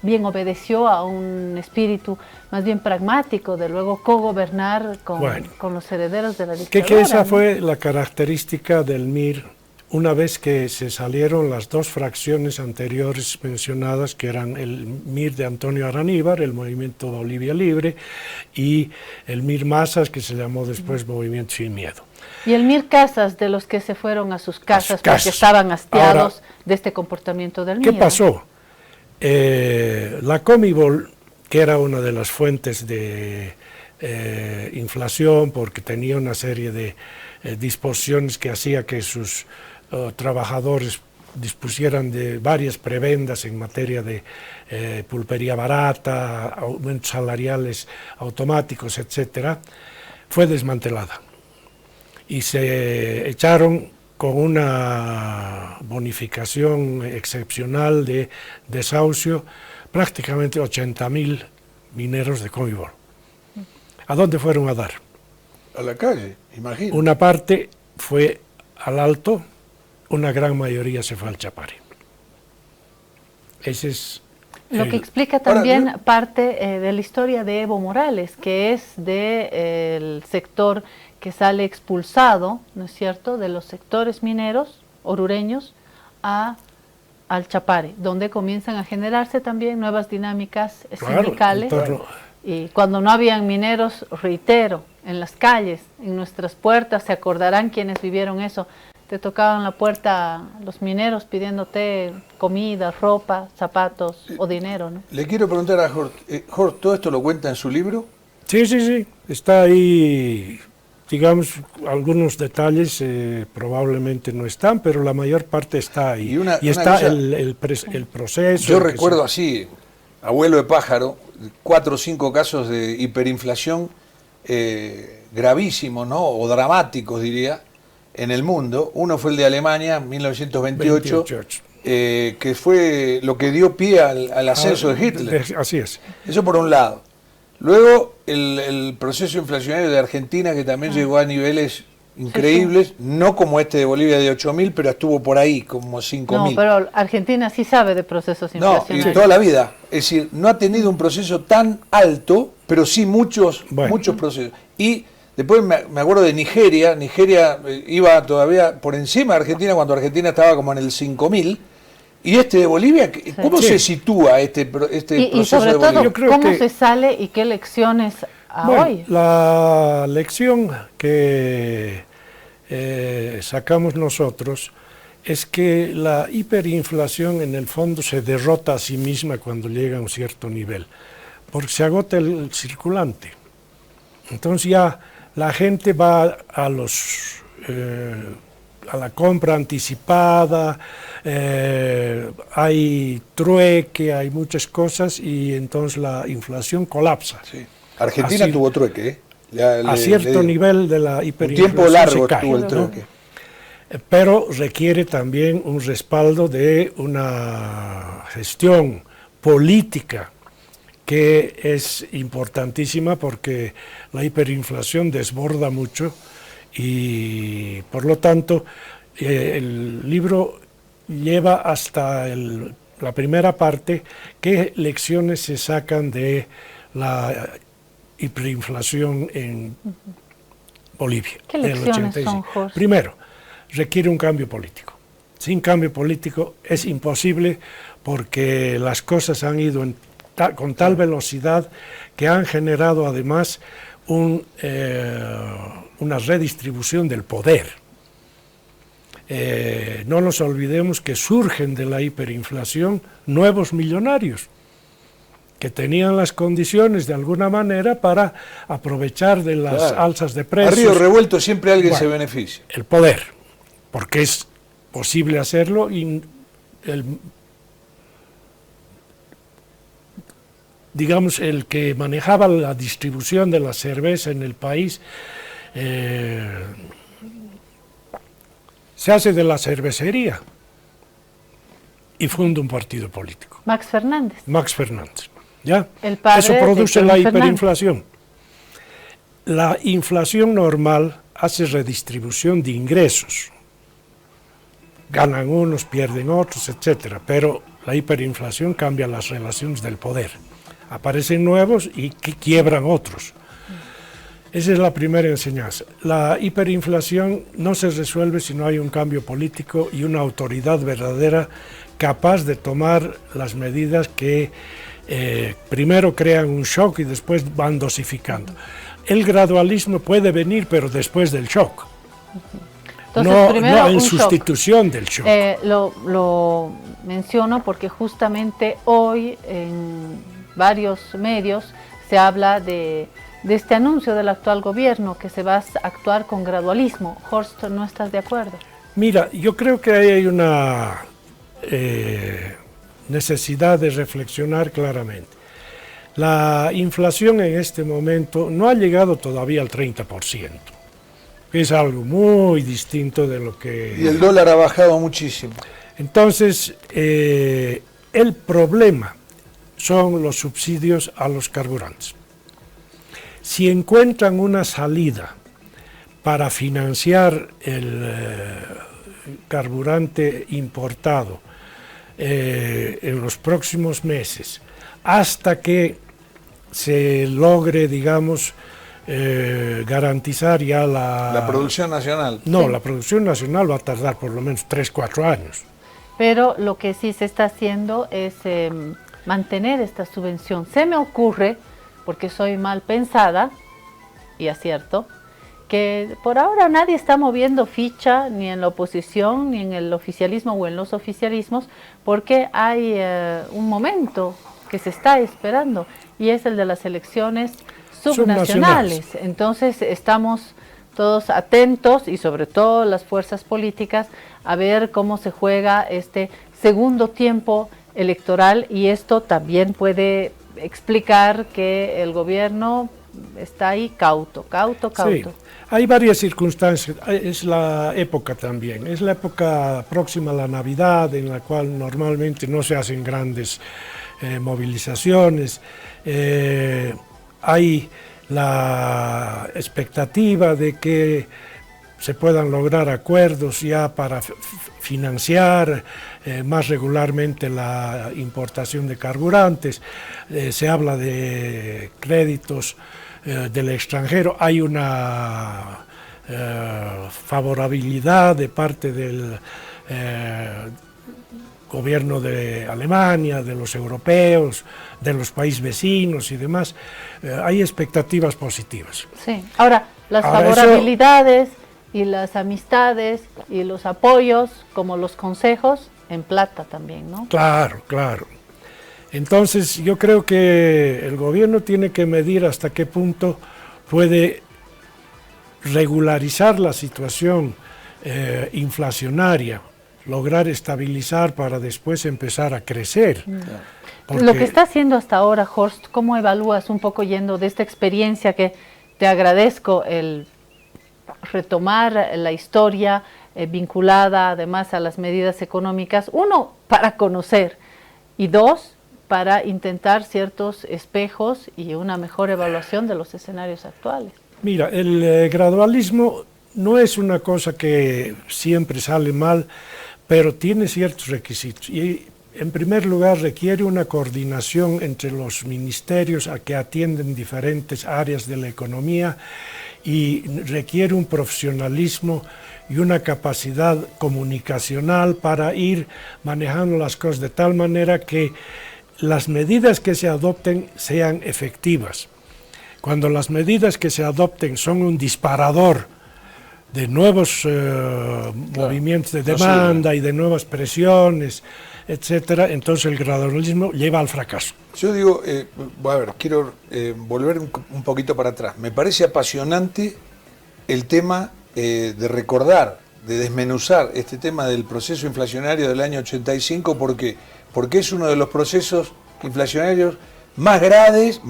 bien obedeció a un espíritu más bien pragmático de luego cogobernar con los herederos de la dictadura. Que esa fue la característica del MIR una vez que se salieron las dos fracciones anteriores mencionadas, que eran el MIR de Antonio Araníbar, el Movimiento Bolivia Libre, y el MIR Masas, que se llamó después Movimiento Sin Miedo. Y el MIR Casas, de los que se fueron a sus casas porque estaban hastiados de este comportamiento del MIR. ¿Qué pasó? La Comibol, que era una de las fuentes de inflación, porque tenía una serie de disposiciones que hacía que sus trabajadores dispusieran de varias prebendas en materia de pulpería barata, aumentos salariales automáticos, etcétera, fue desmantelada y se echaron con una bonificación excepcional de desahucio prácticamente 80.000 mineros de Comibol. ¿A dónde fueron a dar? A la calle, imagino. Una parte fue al Alto, una gran mayoría se fue al Chapare. Ese es Lo que explica también parte de la historia de Evo Morales, que es del sector que sale expulsado, ¿no es cierto?, de los sectores mineros orureños al Chapare, donde comienzan a generarse también nuevas dinámicas sindicales. Y cuando no habían mineros, reitero, en las calles, en nuestras puertas, se acordarán quienes vivieron eso, te tocaban la puerta los mineros pidiéndote comida, ropa, zapatos o dinero, ¿no? Le quiero preguntar a Jorge, Jorge, ¿todo esto lo cuenta en su libro? Sí, está ahí, digamos, algunos detalles probablemente no están, pero la mayor parte está ahí. Y está cosa, el proceso. Yo recuerdo así, abuelo de pájaro, 4 o 5 casos de hiperinflación gravísimos, ¿no? O dramáticos, diría, en el mundo. Uno fue el de Alemania, 1928, que fue lo que dio pie al ascenso de Hitler. Así es. Eso por un lado. Luego el proceso inflacionario de Argentina, que también llegó a niveles increíbles, no como este de Bolivia de 8.000, pero estuvo por ahí, como 5.000. No, pero Argentina sí sabe de procesos inflacionarios. No, y toda la vida. Es decir, no ha tenido un proceso tan alto, pero sí muchos procesos. Y después me acuerdo de Nigeria. Nigeria iba todavía por encima de Argentina cuando Argentina estaba como en el 5.000. Y este de Bolivia, ¿cómo se sitúa este proceso y sobre de Bolivia? todo, ¿cómo se sale y qué lecciones hoy? La lección que sacamos nosotros es que la hiperinflación en el fondo se derrota a sí misma cuando llega a un cierto nivel, porque se agota el circulante. Entonces ya la gente va a la compra anticipada, hay trueque, hay muchas cosas y entonces la inflación colapsa. Sí. Argentina tuvo trueque, a cierto nivel de la hiperinflación. Un tiempo largo estuvo el trueque. Pero requiere también un respaldo de una gestión política que es importantísima porque la hiperinflación desborda mucho y por lo tanto el libro lleva hasta la primera parte qué lecciones se sacan de la hiperinflación en Bolivia. ¿Qué lecciones son, Jorge? Primero, requiere un cambio político. Sin cambio político es imposible porque las cosas han ido con tal velocidad que han generado además una redistribución del poder. No nos olvidemos que surgen de la hiperinflación nuevos millonarios que tenían las condiciones de alguna manera para aprovechar de las alzas de precios. A río revuelto siempre alguien se beneficia. El poder, porque es posible hacerlo y digamos, el que manejaba la distribución de la cerveza en el país se hace de la cervecería y funda un partido político. Max Fernández. ¿Ya? El padre Eso produce la hiperinflación. Fernández. La inflación normal hace redistribución de ingresos. Ganan unos, pierden otros, etcétera. Pero la hiperinflación cambia las relaciones del poder. Aparecen nuevos y quiebran otros. Esa es la primera enseñanza. La hiperinflación no se resuelve si no hay un cambio político y una autoridad verdadera capaz de tomar las medidas que primero crean un shock y después van dosificando. El gradualismo puede venir, pero después del shock. Entonces, no en sustitución del shock. Lo menciono porque justamente hoy en varios medios se habla de este anuncio del actual gobierno que se va a actuar con gradualismo. Horst, ¿no estás de acuerdo? Mira, yo creo que hay una necesidad de reflexionar claramente. La inflación en este momento no ha llegado todavía al 30%. Es algo muy distinto de lo que... Y el dólar ha bajado muchísimo. Entonces, el problema son los subsidios a los carburantes. Si encuentran una salida para financiar el carburante importado en los próximos meses, hasta que se logre, digamos, garantizar ya la producción nacional. No, Sí. la producción nacional va a tardar por lo menos 3-4 años. Pero lo que sí se está haciendo es mantener esta subvención. Se me ocurre, porque soy mal pensada, y acierto, que por ahora nadie está moviendo ficha, ni en la oposición, ni en el oficialismo o en los oficialismos, porque hay un momento que se está esperando, y es el de las elecciones subnacionales. Entonces estamos todos atentos, y sobre todo las fuerzas políticas, a ver cómo se juega este segundo tiempo electoral, y esto también puede explicar que el gobierno está ahí cauto. Sí, hay varias circunstancias, es la época también, es la época próxima a la Navidad, en la cual normalmente no se hacen grandes movilizaciones, hay la expectativa de que se puedan lograr acuerdos ya para financiar más regularmente la importación de carburantes, se habla de créditos del extranjero, hay una favorabilidad de parte del gobierno de Alemania, de los europeos, de los países vecinos y demás, hay expectativas positivas. Sí. Ahora, las favorabilidades y las amistades y los apoyos, como los consejos, en plata también, ¿no? Claro, claro. Entonces yo creo que el gobierno tiene que medir hasta qué punto puede regularizar la situación inflacionaria, lograr estabilizar para después empezar a crecer. Lo que está haciendo hasta ahora, Horst, ¿cómo evalúas un poco yendo de esta experiencia que te agradezco el retomar la historia vinculada además a las medidas económicas? Uno, para conocer, y dos, para intentar ciertos espejos y una mejor evaluación de los escenarios actuales. Mira, el gradualismo no es una cosa que siempre sale mal, pero tiene ciertos requisitos. Y en primer lugar requiere una coordinación entre los ministerios a que atienden diferentes áreas de la economía, y requiere un profesionalismo y una capacidad comunicacional para ir manejando las cosas de tal manera que las medidas que se adopten sean efectivas. Cuando las medidas que se adopten son un disparador de nuevos movimientos de demanda y de nuevas presiones, etcétera, entonces el gradualismo lleva al fracaso. Yo digo, a ver, quiero volver un poquito para atrás. Me parece apasionante el tema de recordar, de desmenuzar este tema del proceso inflacionario del año 85, porque es uno de los procesos inflacionarios más graves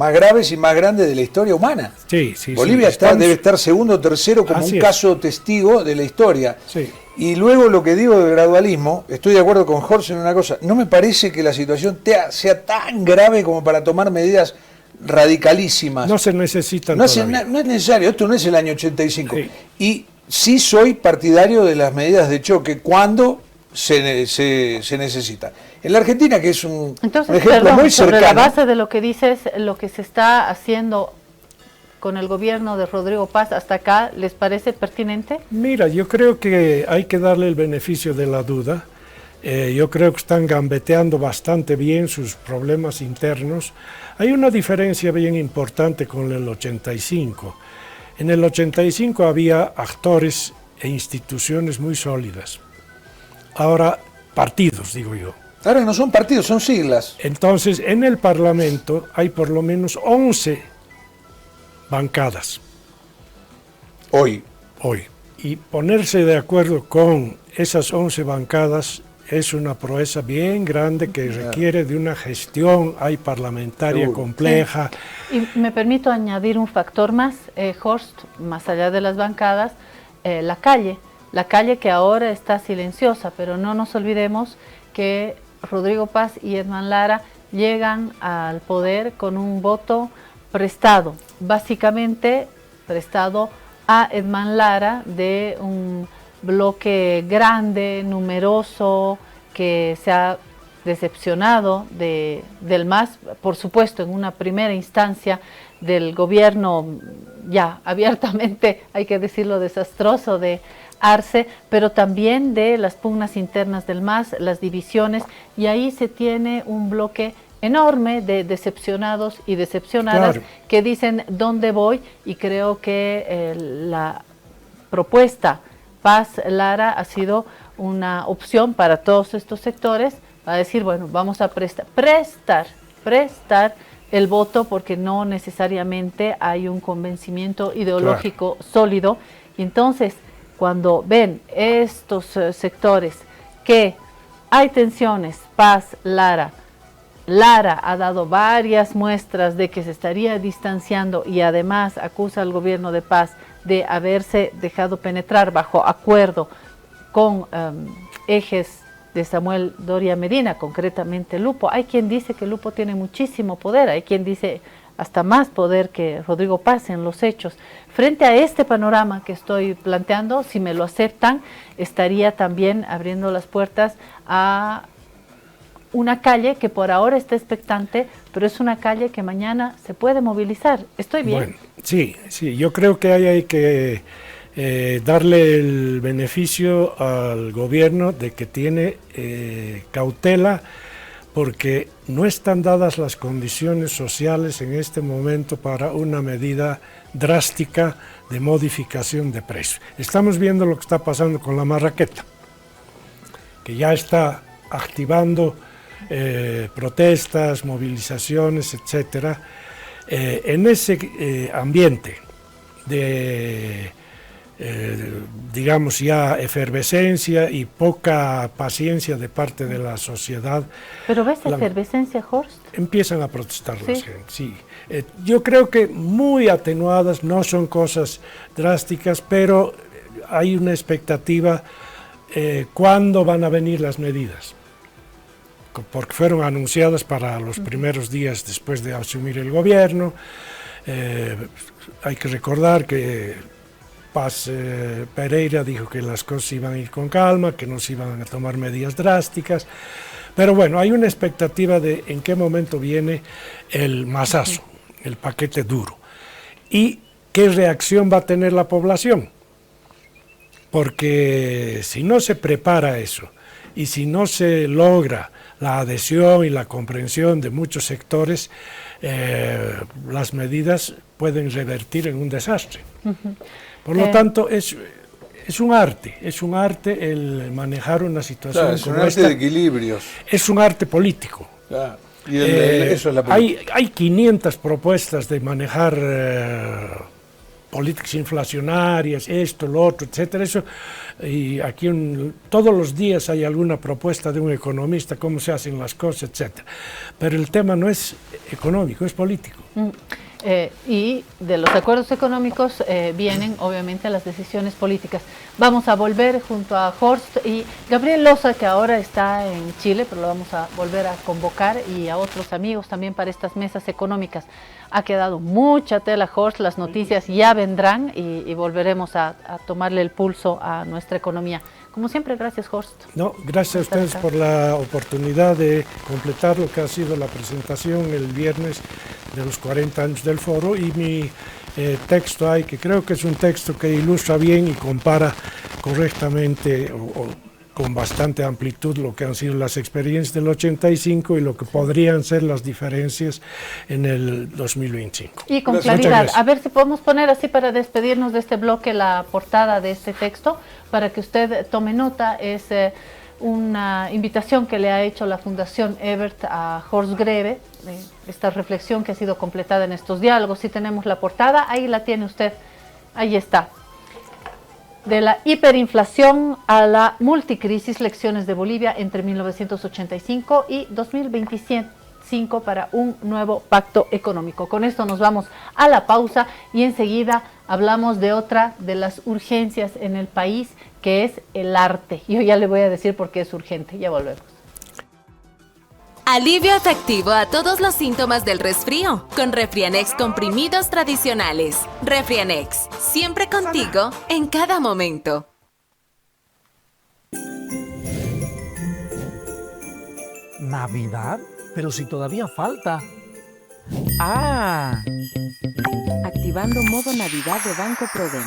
y más grandes de la historia humana. Sí, sí, Bolivia sí, debe estar segundo o tercero como Así un es. caso testigo de la historia. Sí. Y luego lo que digo del gradualismo, estoy de acuerdo con Jorge en una cosa, no me parece que la situación sea tan grave como para tomar medidas radicalísimas. No se necesitan No es necesario, esto no es el año 85. Sí. Y sí soy partidario de las medidas de choque cuando se necesita. En la Argentina, que es un Entonces, ejemplo perdón, muy sobre cercano. la base de lo que dices, lo que se está haciendo con el gobierno de Rodrigo Paz hasta acá, ¿les parece pertinente? Mira, yo creo que hay que darle el beneficio de la duda. Yo creo que están gambeteando bastante bien sus problemas internos. Hay una diferencia bien importante con el 85. En el 85 había actores e instituciones muy sólidas. Ahora, partidos, digo yo. Ahora no son partidos, son siglas. Entonces, en el Parlamento hay por lo menos 11 bancadas. Hoy. Y ponerse de acuerdo con esas 11 bancadas es una proeza bien grande que requiere de una gestión parlamentaria Seguro. compleja. Sí. Y me permito añadir un factor más, Horst, más allá de las bancadas, la calle que ahora está silenciosa, pero no nos olvidemos que Rodrigo Paz y Edman Lara llegan al poder con un voto prestado, básicamente prestado a Edman Lara de un bloque grande, numeroso, que se ha decepcionado del MAS, por supuesto, en una primera instancia del gobierno ya abiertamente, hay que decirlo, desastroso de Arce, pero también de las pugnas internas del MAS, las divisiones, y ahí se tiene un bloque enorme de decepcionados y decepcionadas, claro, que dicen dónde voy, y creo que la propuesta Paz Lara ha sido una opción para todos estos sectores, para decir, bueno, vamos a prestar el voto, porque no necesariamente hay un convencimiento ideológico, claro, sólido. Y entonces, cuando ven estos sectores que hay tensiones, Paz, Lara ha dado varias muestras de que se estaría distanciando, y además acusa al gobierno de Paz de haberse dejado penetrar bajo acuerdo con ejes de Samuel Doria Medina, concretamente Lupo. Hay quien dice que Lupo tiene muchísimo poder, hay quien dice hasta más poder que Rodrigo Paz en los hechos. Frente a este panorama que estoy planteando, si me lo aceptan, estaría también abriendo las puertas a una calle que por ahora está expectante, pero es una calle que mañana se puede movilizar. ¿Estoy bien? Bueno, sí, yo creo que hay que darle el beneficio al gobierno de que tiene cautela, porque no están dadas las condiciones sociales en este momento para una medida drástica de modificación de precios. Estamos viendo lo que está pasando con la marraqueta, que ya está activando protestas, movilizaciones, etcétera. En ese ambiente de digamos ya efervescencia y poca paciencia de parte de la sociedad. ¿Pero ves efervescencia, Horst? Empiezan a protestar la gente, sí. Yo creo que muy atenuadas, no son cosas drásticas, pero hay una expectativa cuándo van a venir las medidas, porque fueron anunciadas para los primeros días después de asumir el gobierno. Hay que recordar que Paz Pereira dijo que las cosas iban a ir con calma, que no se iban a tomar medidas drásticas, pero bueno, hay una expectativa de en qué momento viene el masazo, el paquete duro, y qué reacción va a tener la población, porque si no se prepara eso, y si no se logra la adhesión y la comprensión de muchos sectores, las medidas pueden revertir en un desastre. Por lo tanto, es un arte el manejar una situación como esta. Es un arte de equilibrios. Es un arte político. Claro. Y eso es la política. Hay 500 propuestas de manejar políticas inflacionarias, esto, lo otro, etcétera. Eso, y aquí todos los días hay alguna propuesta de un economista, cómo se hacen las cosas, etcétera. Pero el tema no es económico, es político. Y de los acuerdos económicos vienen obviamente las decisiones políticas. Vamos a volver junto a Horst y Gabriel Loza, que ahora está en Chile, pero lo vamos a volver a convocar, y a otros amigos también para estas mesas económicas. Ha quedado mucha tela, Horst, las noticias ya vendrán y volveremos a tomarle el pulso a nuestra economía. Como siempre, gracias, Horst. No, gracias a ustedes por la oportunidad de completar lo que ha sido la presentación el viernes de los 40 años del foro, y mi texto ahí, que creo que es un texto que ilustra bien y compara correctamente o con bastante amplitud lo que han sido las experiencias del 85 y lo que podrían ser las diferencias en el 2025. Y con claridad, a ver si podemos poner así para despedirnos de este bloque la portada de este texto, para que usted tome nota. Es una invitación que le ha hecho la Fundación Ebert a Horst Greve, esta reflexión que ha sido completada en estos diálogos. Si tenemos la portada, ahí la tiene usted, ahí está. De la hiperinflación a la multicrisis, lecciones de Bolivia entre 1985 y 2025 para un nuevo pacto económico. Con esto nos vamos a la pausa y enseguida hablamos de otra de las urgencias en el país, que es el arte. Yo ya le voy a decir por qué es urgente, ya volvemos. Alivio efectivo a todos los síntomas del resfrío con Refrianex comprimidos tradicionales. Refrianex, siempre contigo en cada momento. ¿Navidad? Pero si todavía falta. ¡Ah! Activando modo Navidad de Banco Prodem.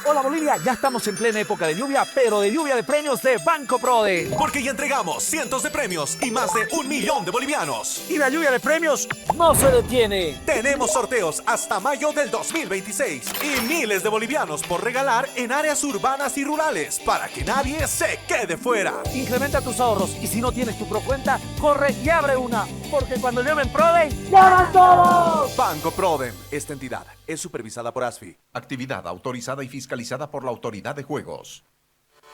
Hola Bolivia, ya estamos en plena época de lluvia, pero de lluvia de premios de Banco Prode. Porque ya entregamos cientos de premios y más de 1 millón de bolivianos. Y la lluvia de premios no se detiene. Tenemos sorteos hasta mayo del 2026 y miles de bolivianos por regalar en áreas urbanas y rurales para que nadie se quede fuera. Incrementa tus ahorros y si no tienes tu Procuenta, corre y abre una. Porque cuando llueven Prode, ¡llaman todos! Banco Prodem. Esta entidad es supervisada por ASFI. Actividad autorizada y fiscalizada por la Autoridad de Juegos.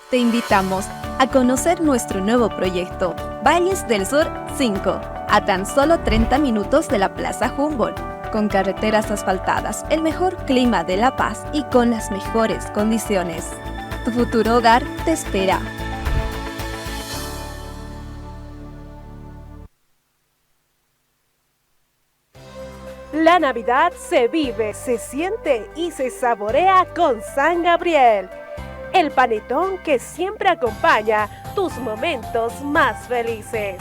Te invitamos a conocer nuestro nuevo proyecto, Valles del Sur 5, a tan solo 30 minutos de la Plaza Humboldt, con carreteras asfaltadas, el mejor clima de La Paz y con las mejores condiciones. Tu futuro hogar te espera. La Navidad se vive, se siente y se saborea con San Gabriel, el panetón que siempre acompaña tus momentos más felices.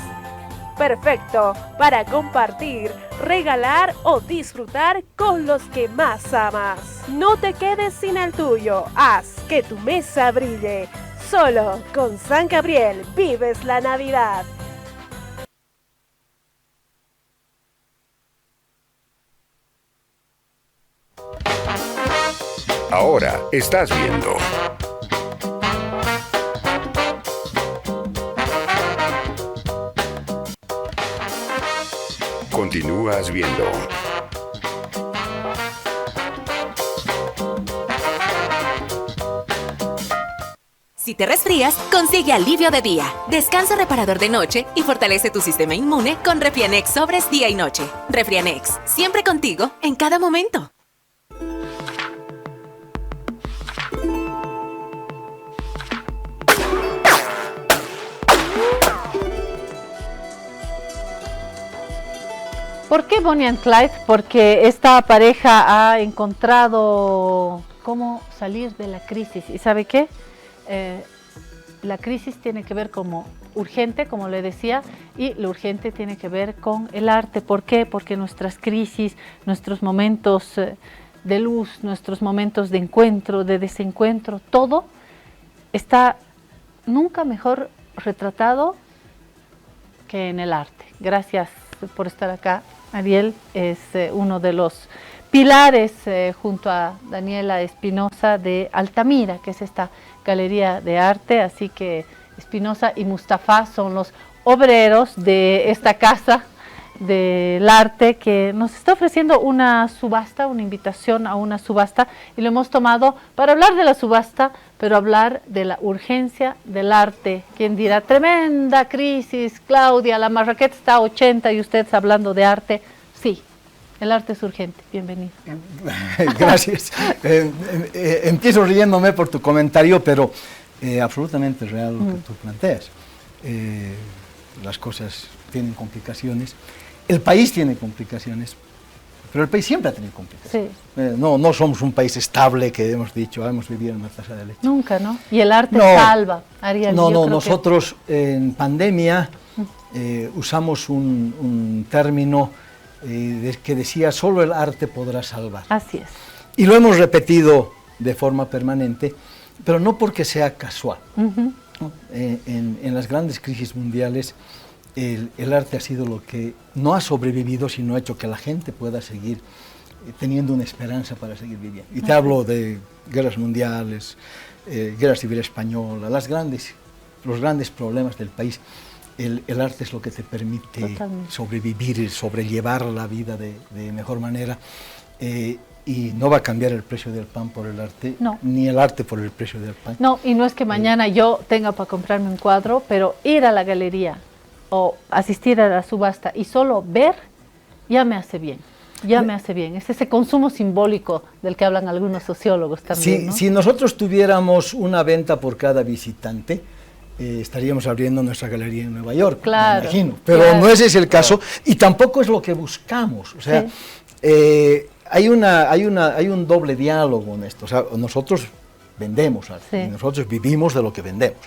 Perfecto para compartir, regalar o disfrutar con los que más amas. No te quedes sin el tuyo, haz que tu mesa brille. Solo con San Gabriel vives la Navidad. Ahora estás viendo. Continúas viendo. Si te resfrías, consigue alivio de día, descanso reparador de noche y fortalece tu sistema inmune con Refrianex sobres día y noche. Refrianex, siempre contigo, en cada momento. ¿Por qué Bonnie and Clyde? Porque esta pareja ha encontrado cómo salir de la crisis. ¿Y sabe qué? La crisis tiene que ver como urgente, como le decía, y lo urgente tiene que ver con el arte. ¿Por qué? Porque nuestras crisis, nuestros momentos de luz, nuestros momentos de encuentro, de desencuentro, todo está nunca mejor retratado que en el arte. Gracias por estar acá. Ariel es uno de los pilares junto a Daniela Espinosa de Altamira, que es esta galería de arte, así que Espinosa y Mustafa son los obreros de esta casa del arte que nos está ofreciendo una subasta, una invitación a una subasta, y lo hemos tomado para hablar de la subasta, pero hablar de la urgencia del arte. ¿Quién dirá? Tremenda crisis, Claudia, la marraqueta está a 80 y ustedes hablando de arte. Sí, el arte es urgente. Bienvenido. Gracias. Empiezo riéndome por tu comentario, pero absolutamente real lo que tú planteas. Las cosas tienen complicaciones. El país tiene complicaciones, pero el país siempre ha tenido complicaciones. Sí. No somos un país estable, que hemos dicho, hemos vivido en una taza de leche. Nunca, ¿no? Y el arte salva, Ariel. Nosotros en pandemia usamos un término que decía, solo el arte podrá salvar. Así es. Y lo hemos repetido de forma permanente, pero no porque sea casual. ¿No? En las grandes crisis mundiales, el arte ha sido lo que no ha sobrevivido, sino ha hecho que la gente pueda seguir teniendo una esperanza para seguir viviendo. Y te hablo de guerras mundiales, guerra civil española, los grandes problemas del país. El arte es lo que te permite sobrevivir, sobrellevar la vida de mejor manera. Y no va a cambiar el precio del pan por el arte, ni el arte por el precio del pan. No, y no es que mañana yo tenga para comprarme un cuadro, pero ir a la galería o asistir a la subasta y solo ver, ya me hace bien. Ya me hace bien. Es ese consumo simbólico del que hablan algunos sociólogos también, ¿no? Si nosotros tuviéramos una venta por cada visitante, estaríamos abriendo nuestra galería en Nueva York, claro, me imagino. Pero no ese es el caso, y tampoco es lo que buscamos. O sea, hay un doble diálogo en esto. O sea, nosotros vendemos arte, y nosotros vivimos de lo que vendemos,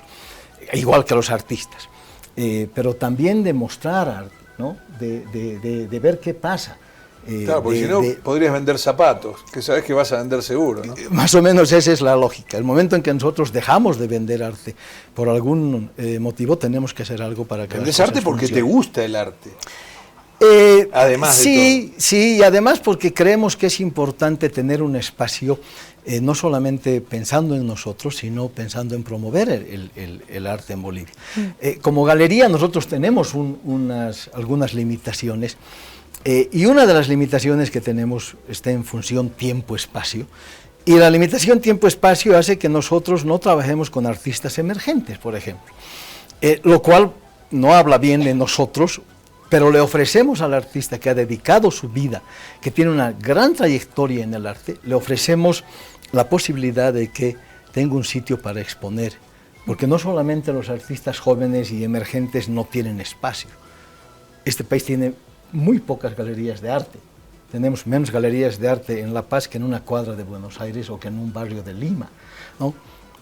igual que los artistas. pero también de mostrar arte, ¿no? De ver qué pasa. Claro, porque si no podrías vender zapatos, que sabes que vas a vender seguro, ¿no? Más o menos esa es la lógica. El momento en que nosotros dejamos de vender arte por algún motivo, tenemos que hacer algo para que vendes arte porque te gusta el arte. Además de todo. Sí, y además porque creemos que es importante tener un espacio, no solamente pensando en nosotros, sino pensando en promover el arte en Bolivia. Como galería nosotros tenemos algunas limitaciones, y una de las limitaciones que tenemos está en función tiempo-espacio, y la limitación tiempo-espacio hace que nosotros no trabajemos con artistas emergentes, por ejemplo, lo cual no habla bien de nosotros, pero le ofrecemos al artista que ha dedicado su vida, que tiene una gran trayectoria en el arte, le ofrecemos la posibilidad de que tenga un sitio para exponer, porque no solamente los artistas jóvenes y emergentes no tienen espacio. Este país tiene muy pocas galerías de arte. Tenemos menos galerías de arte en La Paz que en una cuadra de Buenos Aires o que en un barrio de Lima, ¿no?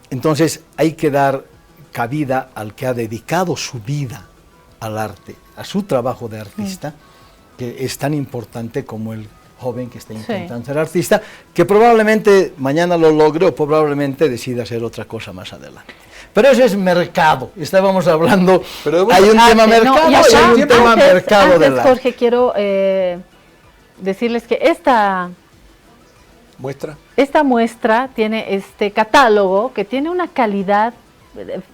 Entonces hay que dar cabida al que ha dedicado su vida al arte, a su trabajo de artista, que es tan importante como el joven que está intentando ser artista, que probablemente mañana lo logre o probablemente decida hacer otra cosa más adelante. Pero eso es mercado, estábamos hablando, hay un tema mercado y hay un tema mercado del arte. Jorge, quiero decirles que esta muestra tiene este catálogo que tiene una calidad,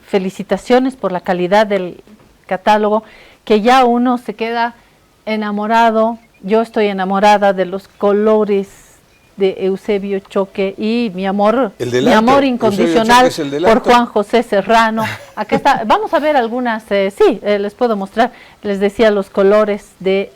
felicitaciones por la calidad del catálogo, que ya uno se queda enamorado. Yo estoy enamorada de los colores de Eusebio Choque y mi amor incondicional por Juan José Serrano. Acá está, vamos a ver algunas, les puedo mostrar, les decía los colores de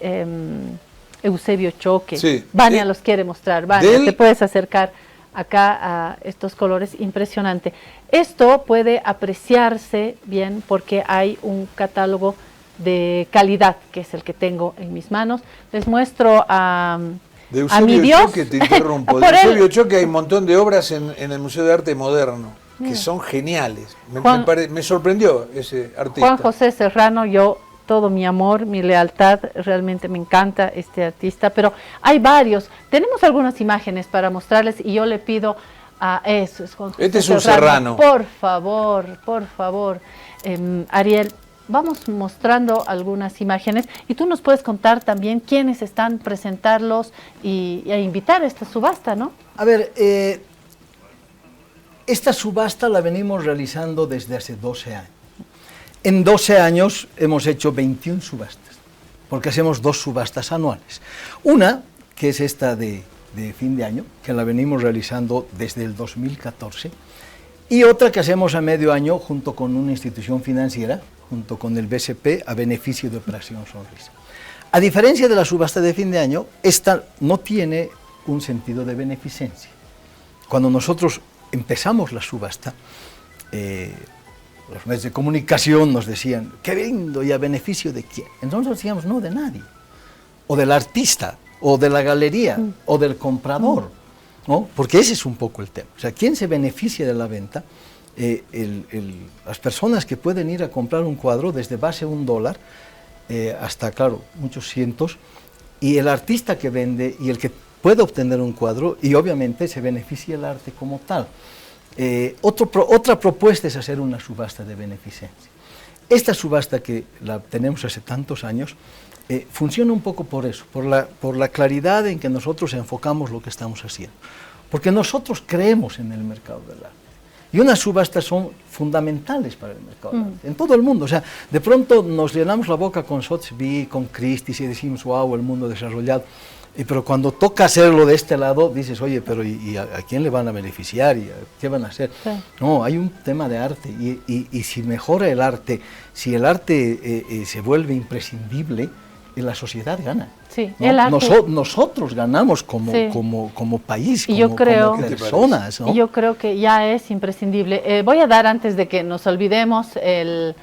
Eusebio Choque. Sí. Vania los quiere mostrar, Vania, te puedes acercar acá a estos colores, impresionante. Esto puede apreciarse bien porque hay un catálogo de calidad, que es el que tengo en mis manos. Les muestro a mi Dios. Choque, te interrumpo. De Eusebio Choque hay un montón de obras en el Museo de Arte Moderno que son geniales. Me sorprendió ese artista. Juan José Serrano, yo todo mi amor, mi lealtad, realmente me encanta este artista, pero hay varios. Tenemos algunas imágenes para mostrarles y yo le pido a eso. Es Juan José este es un Serrano. Por favor, Ariel, vamos mostrando algunas imágenes y tú nos puedes contar también quiénes están, presentarlos y a invitar a esta subasta, ¿no? A ver, esta subasta la venimos realizando desde hace 12 años. En 12 años hemos hecho 21 subastas, porque hacemos 2 subastas anuales. Una, que es esta de fin de año, que la venimos realizando desde el 2014, y otra que hacemos a medio año junto con una institución financiera, junto con el BCP, a beneficio de Operación Sonrisa. A diferencia de la subasta de fin de año, esta no tiene un sentido de beneficencia. Cuando nosotros empezamos la subasta, los medios de comunicación nos decían, qué lindo, ¿y a beneficio de quién? Entonces decíamos, no, de nadie, o del artista, o de la galería, o del comprador, ¿no? Porque ese es un poco el tema. O sea, ¿quién se beneficia de la venta? Las personas que pueden ir a comprar un cuadro desde base $1 hasta, claro, muchos cientos, y el artista que vende y el que puede obtener un cuadro, y obviamente se beneficia el arte como tal. Otra propuesta es hacer una subasta de beneficencia. Esta subasta que la tenemos hace tantos años funciona un poco por eso, por la claridad en que nosotros enfocamos lo que estamos haciendo, porque nosotros creemos en el mercado del arte. Y unas subastas son fundamentales para el mercado del arte, en todo el mundo. O sea, de pronto nos llenamos la boca con Sotheby's, con Christie's y decimos, wow, el mundo desarrollado. Pero cuando toca hacerlo de este lado, dices, oye, pero ¿y a quién le van a beneficiar? ¿Y qué van a hacer? Sí. No, hay un tema de arte. Y si mejora el arte, si el arte se vuelve imprescindible, la sociedad gana. Sí, ¿no? El arte. Nosotros ganamos como país, y como personas, ¿no? Y yo creo que ya es imprescindible. Voy a dar, antes de que nos olvidemos, el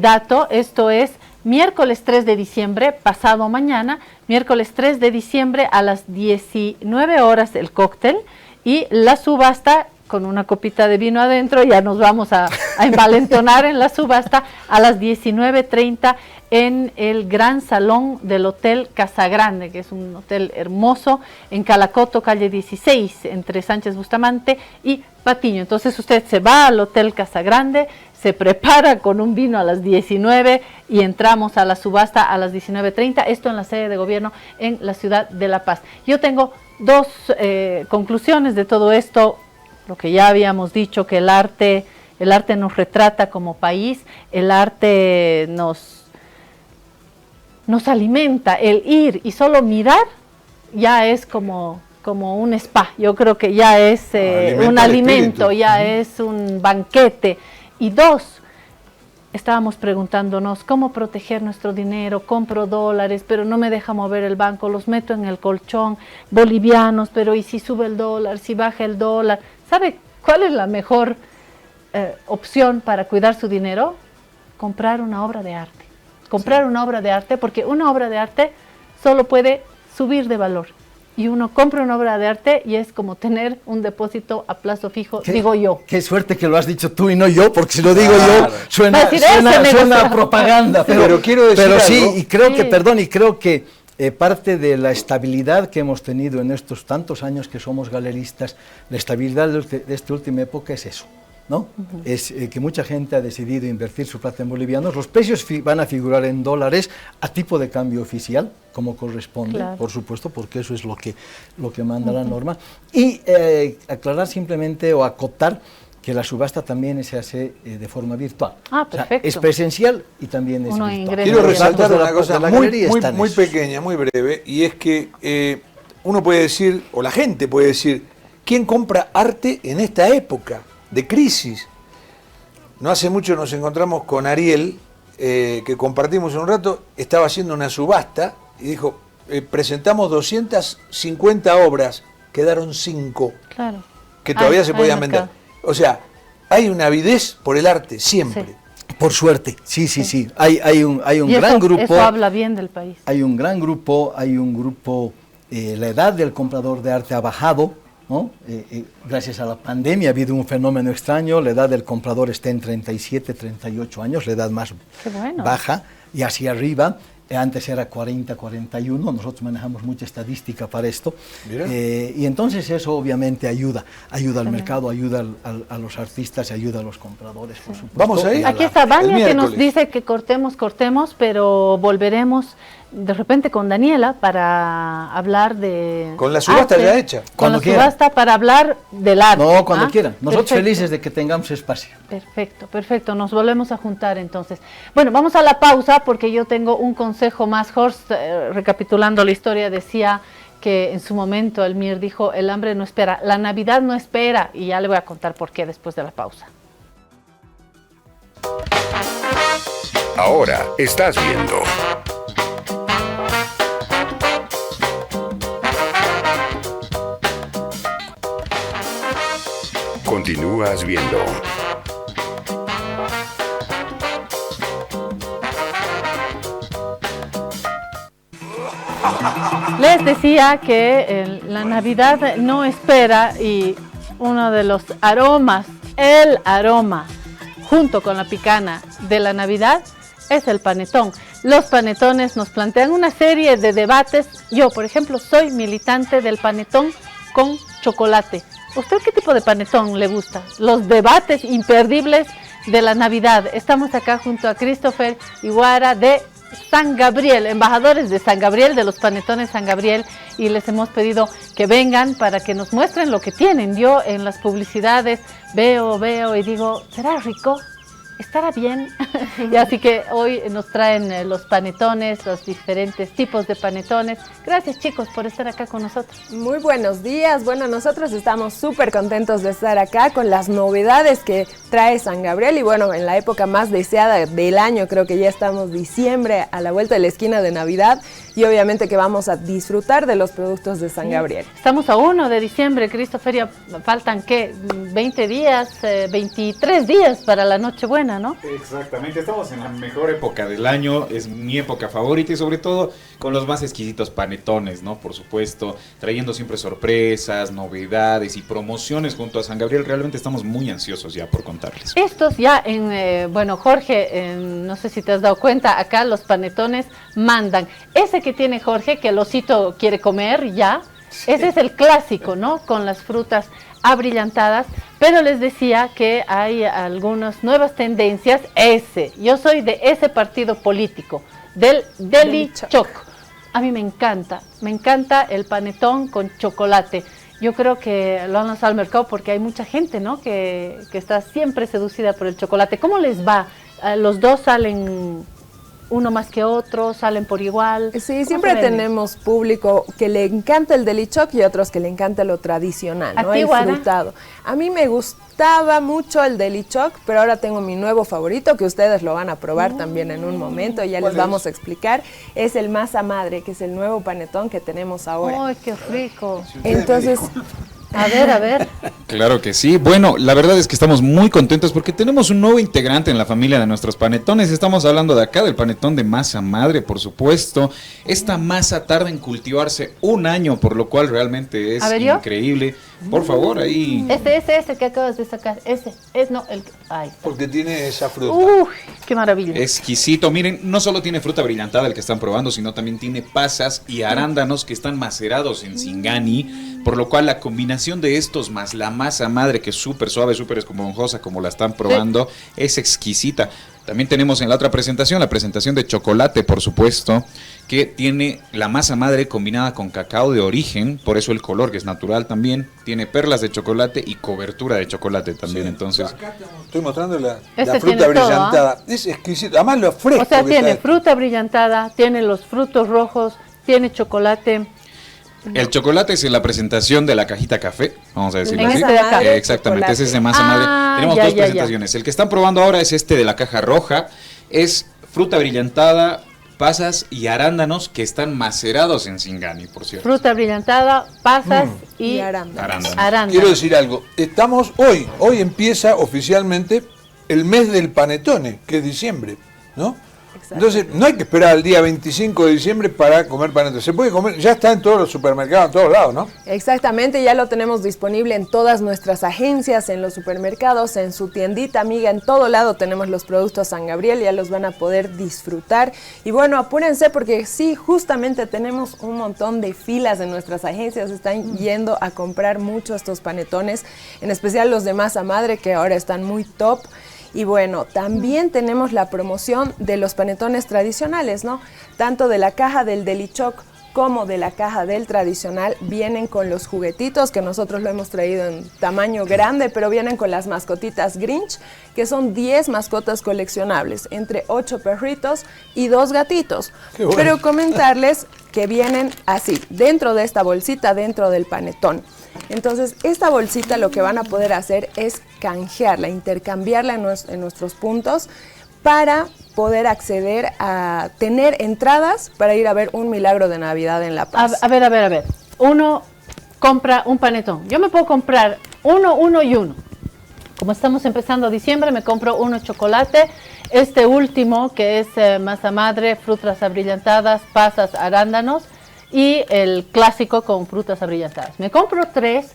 dato. Esto es miércoles 3 de diciembre, pasado mañana, miércoles 3 de diciembre a las 19 horas el cóctel, y la subasta con una copita de vino adentro, ya nos vamos a envalentonar en la subasta a las 19:30 en el gran salón del Hotel Casagrande, que es un hotel hermoso en Calacoto, calle 16, entre Sánchez Bustamante y Patiño. Entonces usted se va al Hotel Casagrande, se prepara con un vino a las 19 y entramos a la subasta a las 19:30, esto en la sede de gobierno en la ciudad de La Paz. Yo tengo dos conclusiones de todo esto, lo que ya habíamos dicho, que el arte nos retrata como país, el arte nos alimenta, el ir y solo mirar ya es como un spa, yo creo que ya es un alimento, ya es un banquete. Y dos, estábamos preguntándonos cómo proteger nuestro dinero, compro dólares, pero no me deja mover el banco, los meto en el colchón, bolivianos, pero ¿y si sube el dólar, si baja el dólar? ¿Sabe cuál es la mejor opción para cuidar su dinero? Comprar una obra de arte. Comprar una obra de arte, porque una obra de arte solo puede subir de valor. Y uno compra una obra de arte y es como tener un depósito a plazo fijo, digo yo. Qué suerte que lo has dicho tú y no yo, porque si lo digo yo suena a propaganda. Pero quiero decir algo. Sí, y creo que parte de la estabilidad que hemos tenido en estos tantos años que somos galeristas, la estabilidad de esta última época es eso, ¿no? Es que mucha gente ha decidido invertir su plata en bolivianos. Los precios van a figurar en dólares a tipo de cambio oficial, como corresponde, claro, por supuesto, porque eso es lo que manda la norma. Y aclarar simplemente o acotar que la subasta también se hace de forma virtual. Perfecto. O sea, es presencial y también es virtual. Quiero resaltar una cosa muy pequeña, muy breve, y es que uno puede decir, o la gente puede decir, ¿quién compra arte en esta época de crisis? No hace mucho nos encontramos con Ariel, que compartimos un rato, estaba haciendo una subasta y dijo, presentamos 250 obras, quedaron 5, claro, que todavía se podían vender. O sea, hay una avidez por el arte siempre. Sí. Por suerte, sí. Hay un gran grupo. Eso habla bien del país. Hay un gran grupo, la edad del comprador de arte ha bajado, ¿no? Gracias a la pandemia ha habido un fenómeno extraño, la edad del comprador está en 37, 38 años, la edad más baja, y hacia arriba. Antes era 40, 41, nosotros manejamos mucha estadística para esto, y entonces eso obviamente ayuda al mercado, ayuda a los artistas, ayuda a los compradores, por supuesto. Vamos a ir. Aquí está Vania que nos dice que cortemos, pero volveremos de repente con Daniela para hablar de... Con la subasta arte, ya hecha. Con la subasta para hablar del arte. No, cuando quieran. Nosotros felices de que tengamos espacio. Perfecto. Nos volvemos a juntar entonces. Bueno, vamos a la pausa porque yo tengo un consejo más. Horst, recapitulando la historia, decía que en su momento el Mir dijo, el hambre no espera, la Navidad no espera, y ya le voy a contar por qué después de la pausa. Ahora estás viendo Continúas viendo. Les decía que la Navidad no espera y uno de los aromas, el aroma, junto con la picana de la Navidad, es el panetón. Los panetones nos plantean una serie de debates. Yo, por ejemplo, soy militante del panetón con chocolate. ¿Usted qué tipo de panetón le gusta? Los debates imperdibles de la Navidad. Estamos acá junto a Christopher Iguara de San Gabriel, embajadores de San Gabriel, de los panetones San Gabriel, y les hemos pedido que vengan para que nos muestren lo que tienen. Yo en las publicidades veo y digo, ¿será rico? ¿Estará bien? Y así que hoy nos traen los panetones, los diferentes tipos de panetones. Gracias, chicos, por estar acá con nosotros. Muy buenos días. Bueno, nosotros estamos súper contentos de estar acá con las novedades que trae San Gabriel. Y bueno, en la época más deseada del año, creo que ya estamos diciembre, a la vuelta de la esquina de Navidad. Y obviamente que vamos a disfrutar de los productos de San Gabriel. Estamos a 1 de diciembre, Christopher, faltan ¿qué? 20 días, 23 días para la Nochebuena. buena, ¿no? Exactamente, estamos en la mejor época del año, es mi época favorita y sobre todo con los más exquisitos panetones, ¿no? Por supuesto, trayendo siempre sorpresas, novedades y promociones junto a San Gabriel. Realmente estamos muy ansiosos ya por contarles. Estos ya bueno, Jorge, no sé si te has dado cuenta, acá los panetones mandan. Ese que tiene Jorge, que el osito quiere comer ya, ese es el clásico, ¿no? Con las frutas abrillantadas, pero les decía que hay algunas nuevas tendencias. Yo soy de ese partido político, del Delichoc. A mí me encanta el panetón con chocolate. Yo creo que lo han lanzado al mercado porque hay mucha gente, ¿no? que está siempre seducida por el chocolate. ¿Cómo les va? ¿Los dos salen uno más que otro, salen por igual? Sí, siempre tenemos público que le encanta el Delichoc y otros que le encanta lo tradicional, ¿no? El frutado. A mí me gustaba mucho el Delichoc, pero ahora tengo mi nuevo favorito, que ustedes lo van a probar también en un momento, ya les vamos a explicar. Es el masa madre, que es el nuevo panetón que tenemos ahora. ¡Ay, qué rico! Entonces... A ver. Claro que sí. Bueno, la verdad es que estamos muy contentos porque tenemos un nuevo integrante en la familia de nuestros panetones. Estamos hablando de acá del panetón de masa madre, por supuesto. Esta masa tarda en cultivarse 1 año, por lo cual realmente es increíble. Por favor, ahí. Ese que acabas de sacar. Ay. Porque tiene esa fruta. ¡Qué maravilla! Exquisito. Miren, no solo tiene fruta brillantada el que están probando, sino también tiene pasas y arándanos que están macerados en Singani, por lo cual la combinación de estos más la masa madre, que es súper suave, súper esponjosa, como la están probando, es exquisita. También tenemos en la otra presentación, la presentación de chocolate, por supuesto, que tiene la masa madre combinada con cacao de origen, por eso el color, que es natural también. Tiene perlas de chocolate y cobertura de chocolate también, entonces... Acá estoy mostrando la fruta brillantada. Todo, ¿eh? Es exquisito, además lo fresco. O sea, tiene fruta brillantada, tiene los frutos rojos, tiene chocolate... El chocolate es en la presentación de la cajita café, vamos a decirlo así. Exactamente, chocolate. ese es de masa madre. Tenemos dos presentaciones. El que están probando ahora es este de la caja roja. Es fruta brillantada, pasas y arándanos que están macerados en Singani, por cierto. Fruta brillantada, pasas y arándanos. Quiero decir algo. Estamos hoy empieza oficialmente el mes del panetone, que es diciembre, ¿no? Entonces, no hay que esperar al día 25 de diciembre para comer panetone. Se puede comer, ya está en todos los supermercados, en todos lados, ¿no? Exactamente, ya lo tenemos disponible en todas nuestras agencias, en los supermercados, en su tiendita amiga, en todo lado tenemos los productos San Gabriel, ya los van a poder disfrutar. Y bueno, apúrense porque sí, justamente tenemos un montón de filas en nuestras agencias, están yendo a comprar mucho estos panetones, en especial los de masa madre, que ahora están muy top. Y bueno, también tenemos la promoción de los panetones tradicionales, ¿no? Tanto de la caja del Delichoc como de la caja del tradicional vienen con los juguetitos, que nosotros lo hemos traído en tamaño grande, pero vienen con las mascotitas Grinch, que son 10 mascotas coleccionables, entre 8 perritos y 2 gatitos. Bueno. Pero comentarles que vienen así, dentro de esta bolsita, dentro del panetón. Entonces, esta bolsita lo que van a poder hacer es canjearla, intercambiarla en nuestros puntos para poder acceder a tener entradas para ir a ver un milagro de Navidad en La Paz. A ver. Uno compra un panetón. Yo me puedo comprar uno y uno. Como estamos empezando diciembre, me compro uno chocolate. Este último, que es masa madre, frutas abrillantadas, pasas, arándanos. Y el clásico con frutas abrillantadas. Me compro 3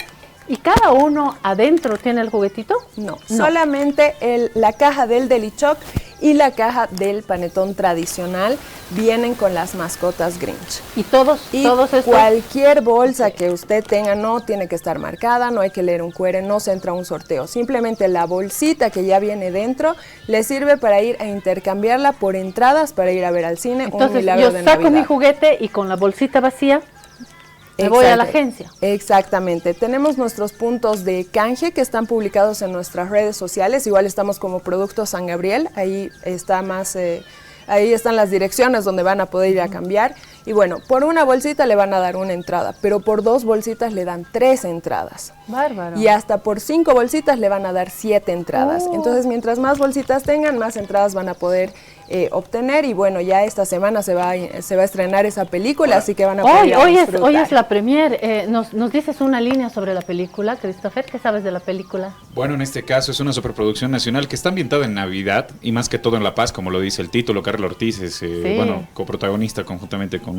y cada uno adentro tiene el juguetito. No. Solamente la caja del Delichoc y la caja del panetón tradicional vienen con las mascotas Grinch. Y todos estos. Cualquier bolsa que usted tenga no tiene que estar marcada, no hay que leer un QR, no se entra a un sorteo. Simplemente la bolsita que ya viene dentro le sirve para ir a intercambiarla por entradas para ir a ver al cine. Entonces, un milagro de Navidad. Yo saco mi juguete y con la bolsita vacía me voy a la agencia. Exactamente. Tenemos nuestros puntos de canje que están publicados en nuestras redes sociales. Igual estamos como Productos San Gabriel. Ahí está ahí están las direcciones donde van a poder ir a cambiar. Y bueno, por una bolsita le van a dar una entrada, pero por 2 bolsitas le dan 3 entradas. Bárbaro. Y hasta por 5 bolsitas le van a dar 7 entradas. Entonces, mientras más bolsitas tengan, más entradas van a poder obtener. Y bueno, ya esta semana se va a estrenar esa película, así que van a poder disfrutar. Hoy es la premier. ¿Nos dices una línea sobre la película, Christopher? ¿Qué sabes de la película? Bueno, en este caso es una superproducción nacional que está ambientada en Navidad y más que todo en La Paz, como lo dice el título. Carlos Ortiz es coprotagonista conjuntamente con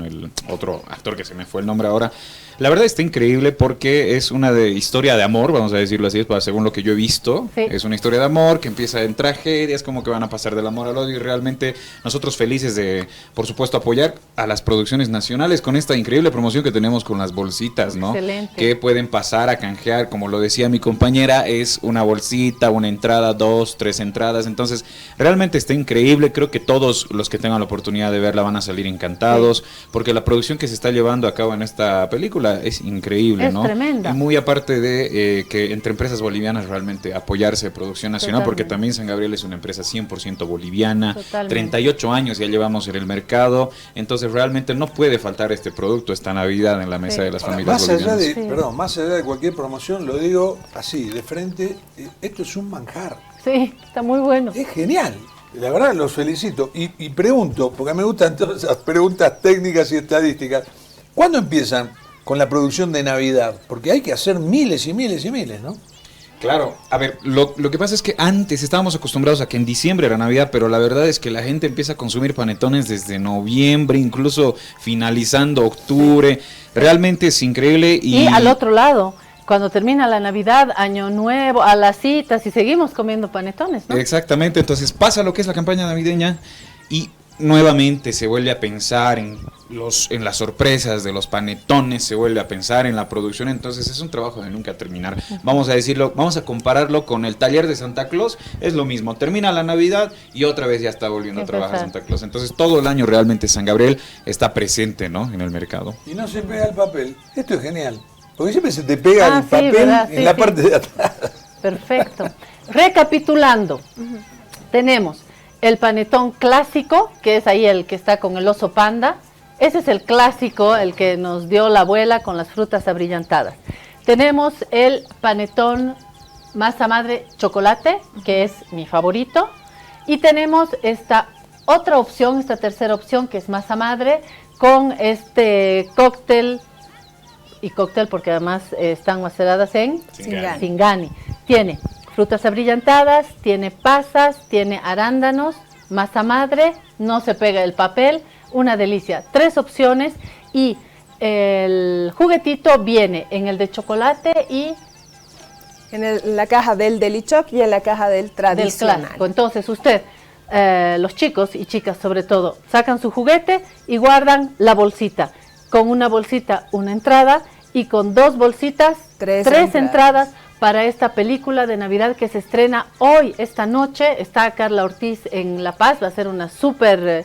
el otro actor que se me fue el nombre ahora. La verdad está increíble porque es una historia de amor, vamos a decirlo así, según lo que yo he visto. Sí. Es una historia de amor que empieza en tragedias, como que van a pasar del amor al odio, y realmente nosotros felices de, por supuesto, apoyar a las producciones nacionales con esta increíble promoción que tenemos con las bolsitas, ¿no? Excelente. Que pueden pasar a canjear, como lo decía mi compañera, es una bolsita, una entrada, 2, 3 entradas. Entonces, realmente está increíble. Creo que todos los que tengan la oportunidad de verla van a salir encantados, porque la producción que se está llevando a cabo en esta película es increíble, ¿no? Es tremenda. Y muy aparte de que entre empresas bolivianas realmente apoyarse de producción nacional, totalmente, porque también San Gabriel es una empresa 100% boliviana, totalmente. 38 años ya llevamos en el mercado, entonces realmente no puede faltar este producto esta Navidad en la mesa de las familias bolivianas. Más allá de cualquier promoción, lo digo así, de frente, esto es un manjar. Sí, está muy bueno. Es genial. La verdad los felicito y pregunto, porque me gustan todas esas preguntas técnicas y estadísticas, ¿cuándo empiezan con la producción de Navidad? Porque hay que hacer miles y miles y miles, ¿no? Claro, a ver, lo que pasa es que antes estábamos acostumbrados a que en diciembre era Navidad, pero la verdad es que la gente empieza a consumir panetones desde noviembre, incluso finalizando octubre. Realmente es increíble. Y al otro lado, cuando termina la Navidad, Año Nuevo, a las citas, y seguimos comiendo panetones, ¿no? Exactamente, entonces pasa lo que es la campaña navideña y nuevamente se vuelve a pensar en las sorpresas de los panetones, se vuelve a pensar en la producción. Entonces es un trabajo de nunca terminar. Vamos a decirlo, vamos a compararlo con el taller de Santa Claus. Es lo mismo, termina la Navidad y otra vez ya está volviendo a trabajar Santa Claus. Entonces todo el año realmente San Gabriel está presente, ¿no?, en el mercado. Y no se pega el papel. Esto es genial, porque siempre se te pega el papel en la parte de atrás. Perfecto. Recapitulando, tenemos el panetón clásico, que es ahí el que está con el oso panda. Ese es el clásico, el que nos dio la abuela con las frutas abrillantadas. Tenemos el panetón masa madre chocolate, que es mi favorito. Y tenemos esta otra opción, esta tercera opción, que es masa madre, con este cóctel, y cóctel porque además están maceradas en Singani. Tiene frutas abrillantadas, tiene pasas, tiene arándanos, masa madre, no se pega el papel, una delicia. 3 opciones y el juguetito viene en el de chocolate y en la caja del Delichoc y en la caja del tradicional. Del clásico. Entonces usted, los chicos y chicas sobre todo, sacan su juguete y guardan la bolsita. Con una bolsita, una entrada, y con 2 bolsitas, 3 entradas para esta película de Navidad que se estrena hoy, esta noche. Está Carla Ortiz en La Paz, va a ser una súper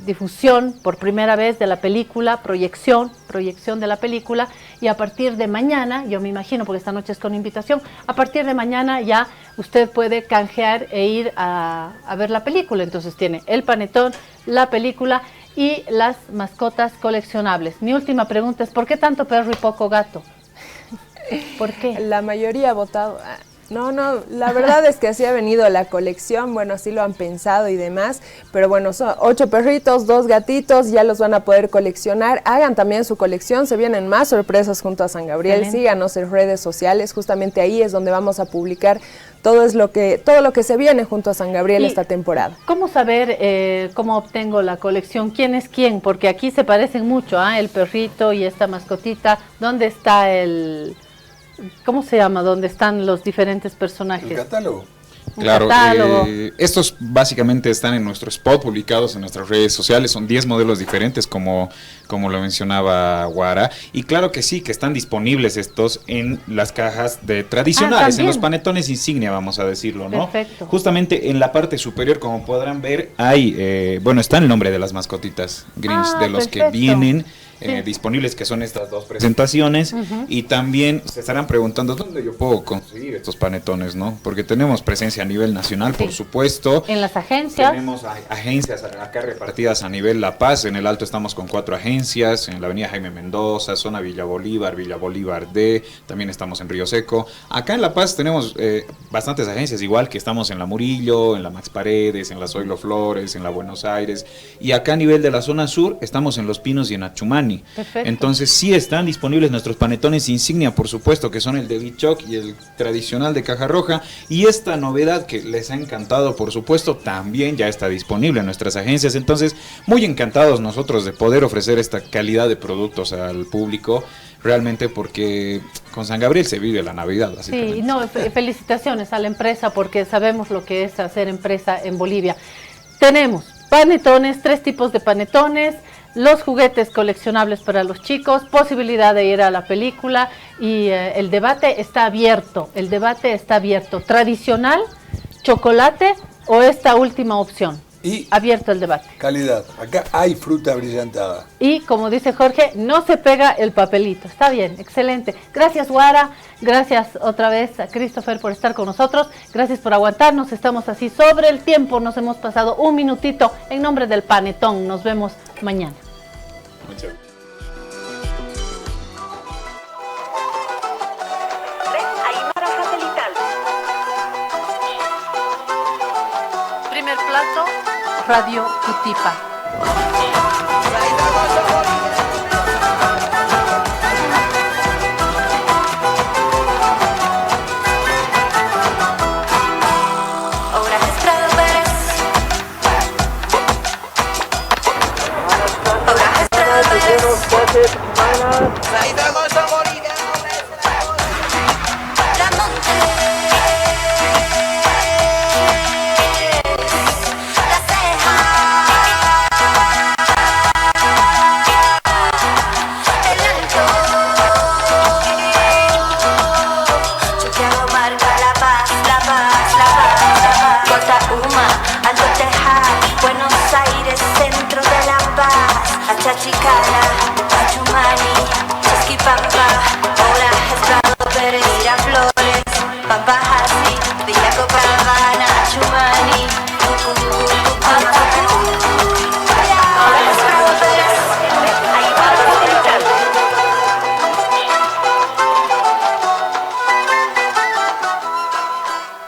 difusión por primera vez de la película, proyección de la película, y a partir de mañana, yo me imagino, porque esta noche es con invitación, a partir de mañana ya usted puede canjear e ir a ver la película. Entonces tiene el panetón, la película y las mascotas coleccionables. Mi última pregunta es, ¿por qué tanto perro y poco gato? ¿Por qué? La mayoría ha votado. No, la verdad es que así ha venido la colección, bueno, así lo han pensado y demás, pero bueno, son 8 perritos, 2 gatitos, ya los van a poder coleccionar. Hagan también su colección, se vienen más sorpresas junto a San Gabriel. Excelente. Síganos en redes sociales, justamente ahí es donde vamos a publicar todo lo que se viene junto a San Gabriel esta temporada. ¿Cómo saber cómo obtengo la colección? ¿Quién es quién? Porque aquí se parecen mucho, el perrito y esta mascotita. ¿Dónde está ¿cómo se llama? ¿Dónde están los diferentes personajes? El catálogo. Claro, estos básicamente están en nuestro spot, publicados en nuestras redes sociales. Son 10 modelos diferentes, como lo mencionaba Guara. Y claro que sí, que están disponibles estos en las cajas tradicionales, en los panetones insignia, vamos a decirlo, ¿no? Perfecto. Justamente en la parte superior, como podrán ver, hay, está el nombre de las mascotitas Grinch, de los perfecto. Que vienen disponibles, que son estas dos presentaciones. Y también se estarán preguntando dónde yo puedo conseguir estos panetones, ¿no? Porque tenemos presencia a nivel nacional, por supuesto. En las agencias. Tenemos agencias acá repartidas a nivel La Paz. En el Alto estamos con 4 agencias, en la avenida Jaime Mendoza, zona Villa Bolívar D, también estamos en Río Seco. Acá en La Paz tenemos bastantes agencias, igual que estamos en la Murillo, en la Max Paredes, en la Zoilo Flores, en la Buenos Aires. Y acá a nivel de la zona sur estamos en Los Pinos y en Achumani. Perfecto. Entonces sí están disponibles nuestros panetones insignia, por supuesto, que son el de Bichoc y el tradicional de caja roja. Y esta novedad que les ha encantado, por supuesto, también ya está disponible en nuestras agencias. Entonces, muy encantados nosotros de poder ofrecer esta calidad de productos al público, realmente, porque con San Gabriel se vive la Navidad. Sí, no, felicitaciones a la empresa, porque sabemos lo que es hacer empresa en Bolivia. Tenemos panetones, 3 tipos de panetones, los juguetes coleccionables para los chicos, posibilidad de ir a la película, y el debate está abierto. Tradicional, chocolate o esta última opción. Y abierto el debate. Calidad. Acá hay fruta brillantada. Y como dice Jorge, no se pega el papelito. Está bien, excelente. Gracias, Guara. Gracias otra vez a Christopher por estar con nosotros. Gracias por aguantarnos. Estamos así sobre el tiempo. Nos hemos pasado un minutito en nombre del Panetón. Nos vemos mañana. Muchas gracias. Primer plato, Radio Cutipa. Salida más favorita.